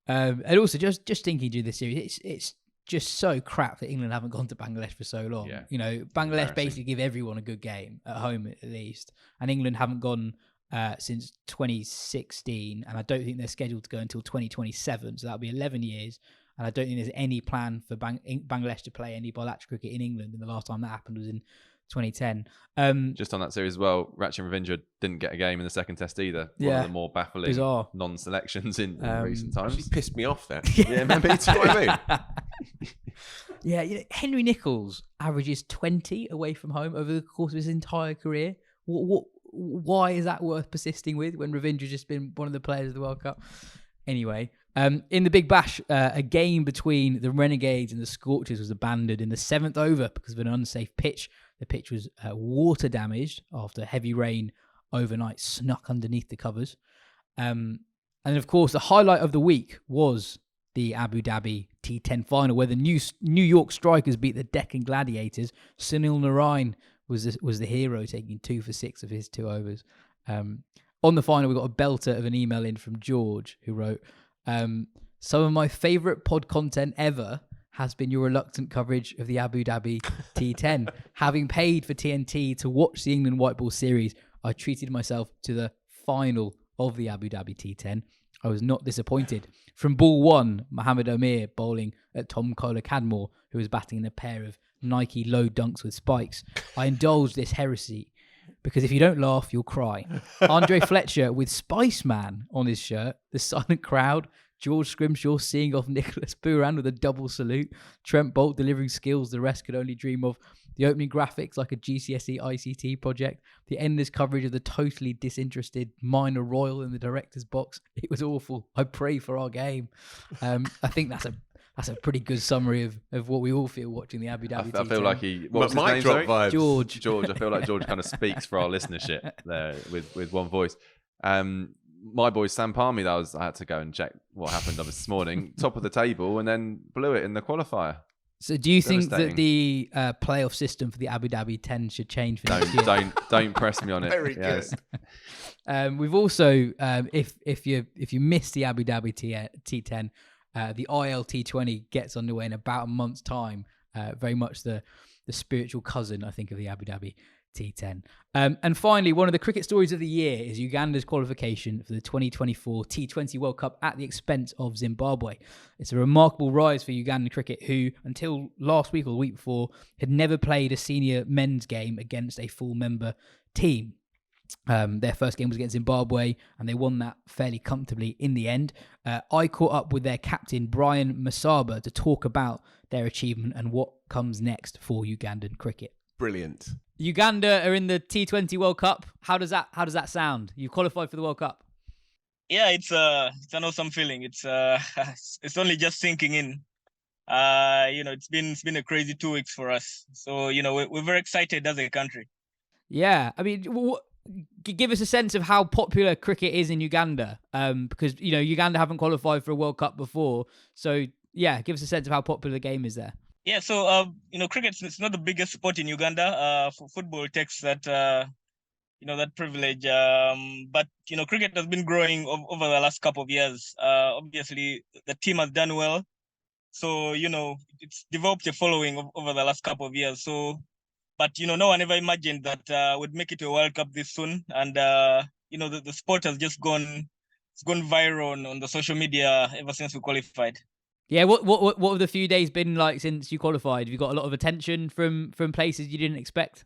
And also just thinking during this series, it's just so crap that England haven't gone to Bangladesh for so long. Yeah. You know, Bangladesh basically give everyone a good game at home at least, and England haven't gone since 2016, and I don't think they're scheduled to go until 2027. So that'll be 11 years, and I don't think there's any plan for Bangladesh to play any bilateral cricket in England. And the last time that happened was in 2010. Just on that series as well, Ratchet and Ravindra didn't get a game in the second test either. One of the more baffling bizarre non-selections in recent times. Actually pissed me off there. Yeah, maybe it's what I mean. Yeah, you know, Henry Nicholls averages 20 away from home over the course of his entire career. Why is that worth persisting with when Ravindra's just been one of the players of the World Cup? Anyway, in the Big Bash, a game between the Renegades and the Scorchers was abandoned in the 7th over because of an unsafe pitch. The pitch was water damaged after heavy rain overnight snuck underneath the covers. And of course, the highlight of the week was the Abu Dhabi T10 final, where the New York Strikers beat the Deccan Gladiators. Sunil Narain was the hero, taking 2 for 6 of his 2 overs. On the final, we got a belter of an email in from George, who wrote, some of my favourite pod content ever has been your reluctant coverage of the Abu Dhabi T10. Having paid for TNT to watch the England white ball series, I treated myself to the final of the Abu Dhabi T10. I was not disappointed. From ball 1, Mohammed Amir bowling at Tom Kohler Cadmore, who was batting in a pair of Nike low dunks with spikes. I indulged this heresy because if you don't laugh, you'll cry. Andre Fletcher with Spice Man on his shirt, the silent crowd, George Scrimshaw seeing off Nicholas Pooran with a double salute, Trent Bolt delivering skills the rest could only dream of, the opening graphics like a GCSE ICT project, the endless coverage of the totally disinterested minor royal in the director's box. It was awful. I pray for our game. I think that's a pretty good summary of what we all feel watching the Abu Dhabi T10. I feel like what was his name, drop vibes. George. I feel like George kind of speaks for our listenership there with one voice. My boy Sam Palmy, I had to go and check what happened this morning. Top of the table and then blew it in the qualifier. So do you think that the playoff system for the Abu Dhabi 10 should change for next year? Don't press me on it. Very good. We've also, if you missed the Abu Dhabi T10, the ILT20 gets underway in about a month's time. Very much the spiritual cousin, I think, of the Abu Dhabi T10. And finally, one of the cricket stories of the year is Uganda's qualification for the 2024 T20 World Cup at the expense of Zimbabwe. It's a remarkable rise for Ugandan cricket, who, until last week or the week before, had never played a senior men's game against a full member team. Their first game was against Zimbabwe, and they won that fairly comfortably in the end. I caught up with their captain, Brian Masaba, to talk about their achievement and what comes next for Ugandan cricket. Brilliant. Uganda are in the T20 World Cup. How does that sound? You qualified for the World Cup. Yeah, it's an awesome feeling. It's only just sinking in. It's been a crazy 2 weeks for us. So we're very excited as a country. Yeah, I mean, give us a sense of how popular cricket is in Uganda, because Uganda haven't qualified for a World Cup before. So yeah, give us a sense of how popular the game is there. Yeah, so cricket is not the biggest sport in Uganda. For football, it takes that that privilege. But cricket has been growing over the last couple of years. Obviously, the team has done well, so it's developed a following over the last couple of years. So, but no one ever imagined that we'd make it to a World Cup this soon. And the sport has just gone viral on the social media ever since we qualified. Yeah, what have the few days been like since you qualified? Have you got a lot of attention from places you didn't expect?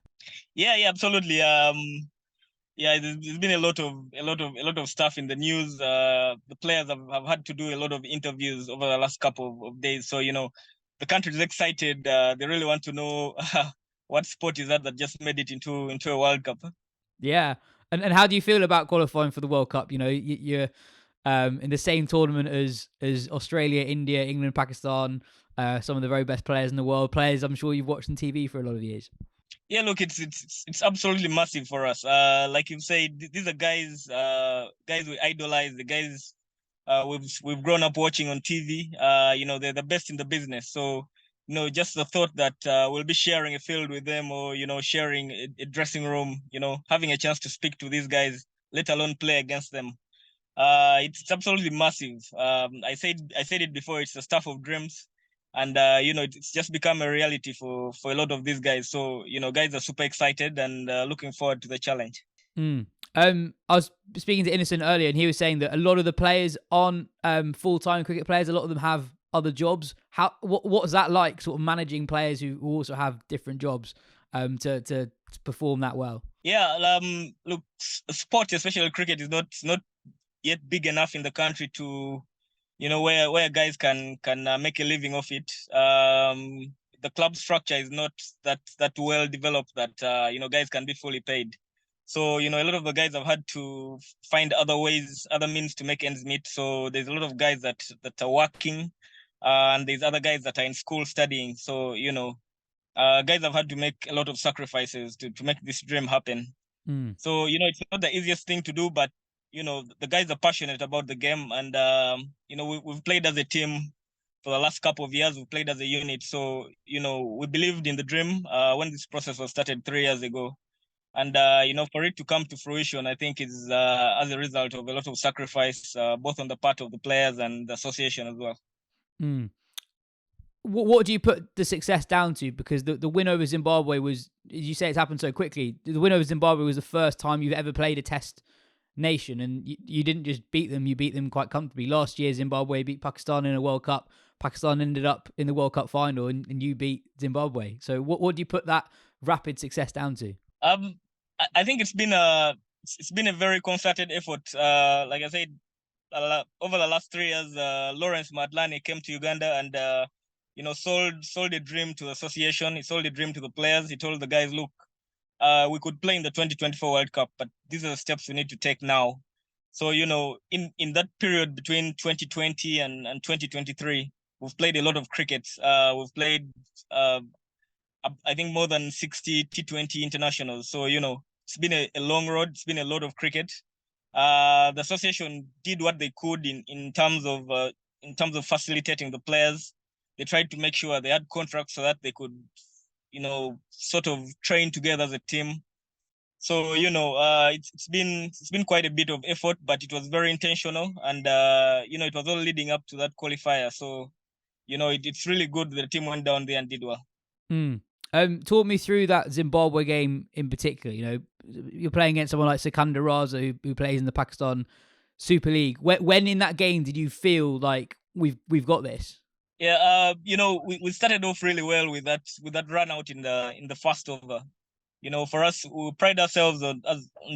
Yeah, absolutely. There's been a lot of stuff in the news. The players have had to do a lot of interviews over the last couple of days. So the country is excited. They really want to know what sport is that just made it into a World Cup. Yeah, and how do you feel about qualifying for the World Cup? You're in the same tournament as Australia, India, England, Pakistan, some of the very best players in the world, players I'm sure you've watched on TV for a lot of years. Yeah, look, it's absolutely massive for us. Like you said, these are guys we idolize, the guys we've grown up watching on TV. They're the best in the business. So, just the thought that we'll be sharing a field with them, or sharing a dressing room, having a chance to speak to these guys, let alone play against them. it's absolutely massive. I said it before. It's the stuff of dreams, and it's just become a reality for a lot of these guys. So guys are super excited and looking forward to the challenge. I was speaking to Innocent earlier, and he was saying that a lot of the players aren't full-time cricket players. A lot of them have other jobs. What is that like, sort of managing players who also have different jobs to perform that well? Yeah, look, sport, especially cricket, is not yet big enough in the country to, where guys can make a living off it. The club structure is not that well developed that guys can be fully paid. So a lot of the guys have had to find other ways, other means to make ends meet. So there's a lot of guys that are working, and there's other guys that are in school studying. So guys have had to make a lot of sacrifices to make this dream happen. So it's not the easiest thing to do, but the guys are passionate about the game, and we've played as a team for the last couple of years. We've played as a unit, so we believed in the dream when this process was started 3 years ago, and for it to come to fruition, I think is as a result of a lot of sacrifice, both on the part of the players and the association as well. What do you put the success down to? Because the win over Zimbabwe was, you say it's happened so quickly. The win over Zimbabwe was the first time you've ever played a test nation, and you didn't just beat them, you beat them quite comfortably. Last year, Zimbabwe beat Pakistan in a World Cup. Pakistan ended up in the World Cup final, and you beat Zimbabwe. So what do you put that rapid success down to? I think it's been a very concerted effort. Like I said, over the last 3 years, Lawrence Matlani came to Uganda and sold a dream to the association. He sold a dream to the players. He told the guys, look, we could play in the 2024 World Cup, but these are the steps we need to take now. So, in that period between 2020 and 2023, we've played a lot of cricket. We've played, I think, more than 60 T20 internationals. So, it's been a long road. It's been a lot of cricket. The association did what they could in terms of facilitating the players. They tried to make sure they had contracts so that they could, sort of train together as a team. So, it's been quite a bit of effort, but it was very intentional, and it was all leading up to that qualifier. So, it's really good that the team went down there and did well. Talk me through that Zimbabwe game in particular. You're playing against someone like Sikandar Raza, who plays in the Pakistan Super League. When in that game did you feel like we've got this? Yeah, we started off really well with that run out in the first over. For us, we pride ourselves on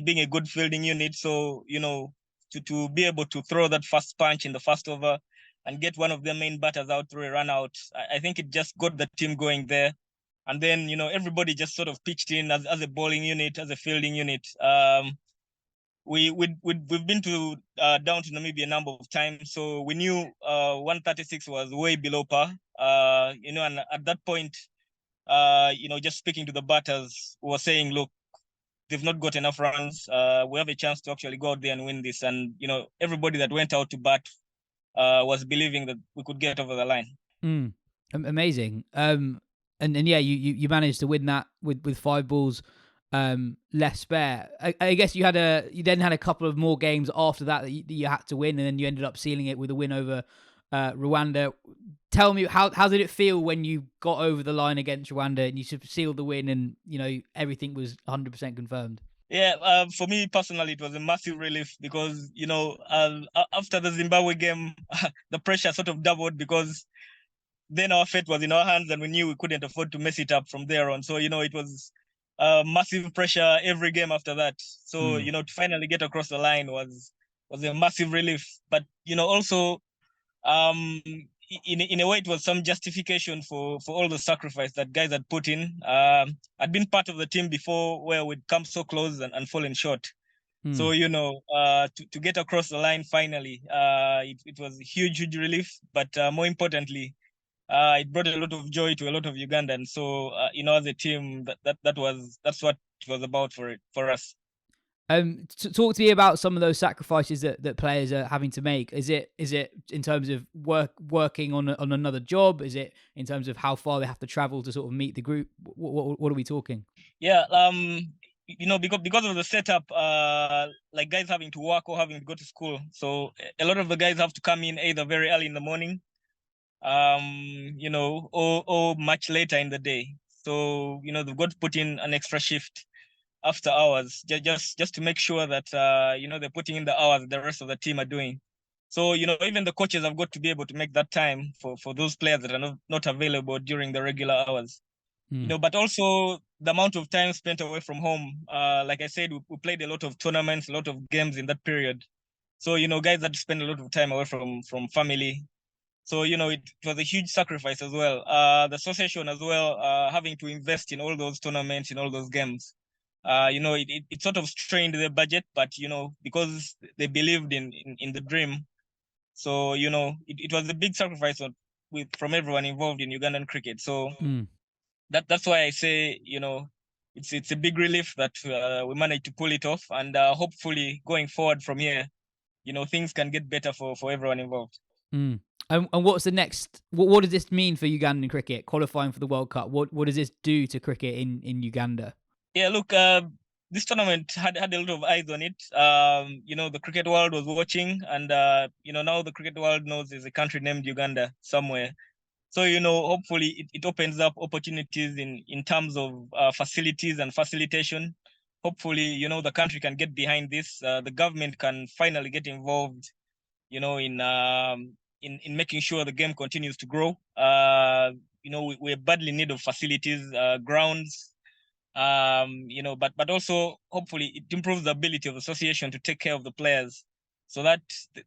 being a good fielding unit. So, to be able to throw that first punch in the first over and get one of their main batters out through a run out, I think it just got the team going there. And then, everybody just sort of pitched in as a bowling unit, as a fielding unit. We've been to down to Namibia a number of times, so we knew 136 was way below par. And at that point, just speaking to the batters, we were saying, look, they've not got enough runs. We have a chance to actually go out there and win this. And everybody that went out to bat was believing that we could get over the line. Amazing. And yeah, you managed to win that with 5 balls less spare. I guess you then had a couple of more games after that you had to win, and then you ended up sealing it with a win over Rwanda. Tell me, how did it feel when you got over the line against Rwanda and you sealed the win, and everything was 100% confirmed? Yeah, for me personally, it was a massive relief because after the Zimbabwe game, the pressure sort of doubled because then our fate was in our hands, and we knew we couldn't afford to mess it up from there on. So it was massive pressure every game after that. So to finally get across the line was a massive relief. But also in a way it was some justification for all the sacrifice that guys had put in. I'd been part of the team before where we'd come so close and fallen short. So to get across the line finally, it was a huge relief. But more importantly, it brought a lot of joy to a lot of Ugandans. So as a team, that's what it was about for us. Talk to me about some of those sacrifices that players are having to make. Is it in terms of working on another job? Is it in terms of how far they have to travel to sort of meet the group? What are we talking? Yeah, because of the setup, like guys having to work or having to go to school, so a lot of the guys have to come in either very early in the morning, or much later in the day. So they've got to put in an extra shift after hours, just to make sure that they're putting in the hours the rest of the team are doing. So even the coaches have got to be able to make that time for those players that are not available during the regular hours. But also the amount of time spent away from home. Like I said, we played a lot of tournaments, a lot of games in that period. So guys had to spend a lot of time away from family. So it was a huge sacrifice as well. The association as well, having to invest in all those tournaments, in all those games. It sort of strained their budget, but because they believed in the dream. So it was a big sacrifice from everyone involved in Ugandan cricket. So that's why I say it's a big relief that we managed to pull it off, and hopefully going forward from here, things can get better for everyone involved. And what's the next? What does this mean for Ugandan cricket qualifying for the World Cup? What does this do to cricket in Uganda? Yeah, look, this tournament had a lot of eyes on it. The cricket world was watching, and now the cricket world knows there's a country named Uganda somewhere. So hopefully it opens up opportunities in terms of facilities and facilitation. Hopefully the country can get behind this. The government can finally get involved, in making sure the game continues to grow. We're badly in need of facilities, grounds. But also hopefully it improves the ability of the association to take care of the players, so that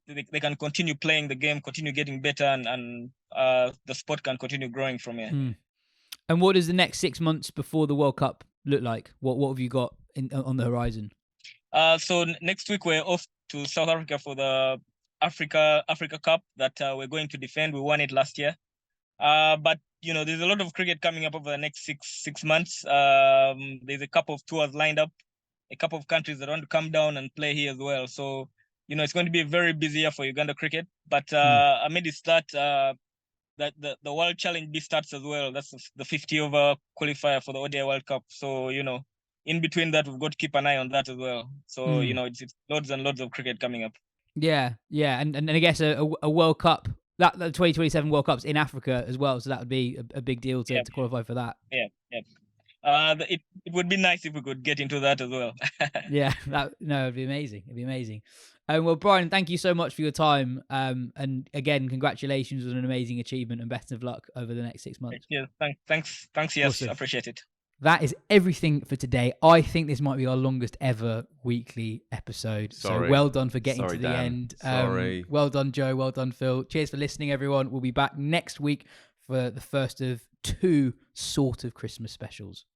they can continue playing the game, continue getting better, and the sport can continue growing from here. And what does the next 6 months before the World Cup look like? What have you got on the horizon? So next week we're off to South Africa for the Africa Cup that we're going to defend. We won it last year. But there's a lot of cricket coming up over the next six months. There's a couple of tours lined up, a couple of countries that want to come down and play here as well. So it's going to be a very busy year for Uganda cricket. But amid it start, that the World Challenge B starts as well. That's the 50 over qualifier for the ODI World Cup. So in between that, we've got to keep an eye on that as well. So it's loads and loads of cricket coming up. Yeah, and I guess a World Cup. That the 2027 World Cup's in Africa as well, so that would be a big deal to qualify for that. Yeah. It would be nice if we could get into that as well. Yeah, it'd be amazing. It'd be amazing. Well, Brian, thank you so much for your time. And again, congratulations on an amazing achievement, and best of luck over the next 6 months. Yeah, thanks. Yes, awesome. I appreciate it. That is everything for today. I think this might be our longest ever weekly episode. Sorry. So well done for getting to the Dan. end. Sorry. Well done, Joe. Well done, Phil. Cheers for listening, everyone. We'll be back next week for the first of 2 sort of Christmas specials.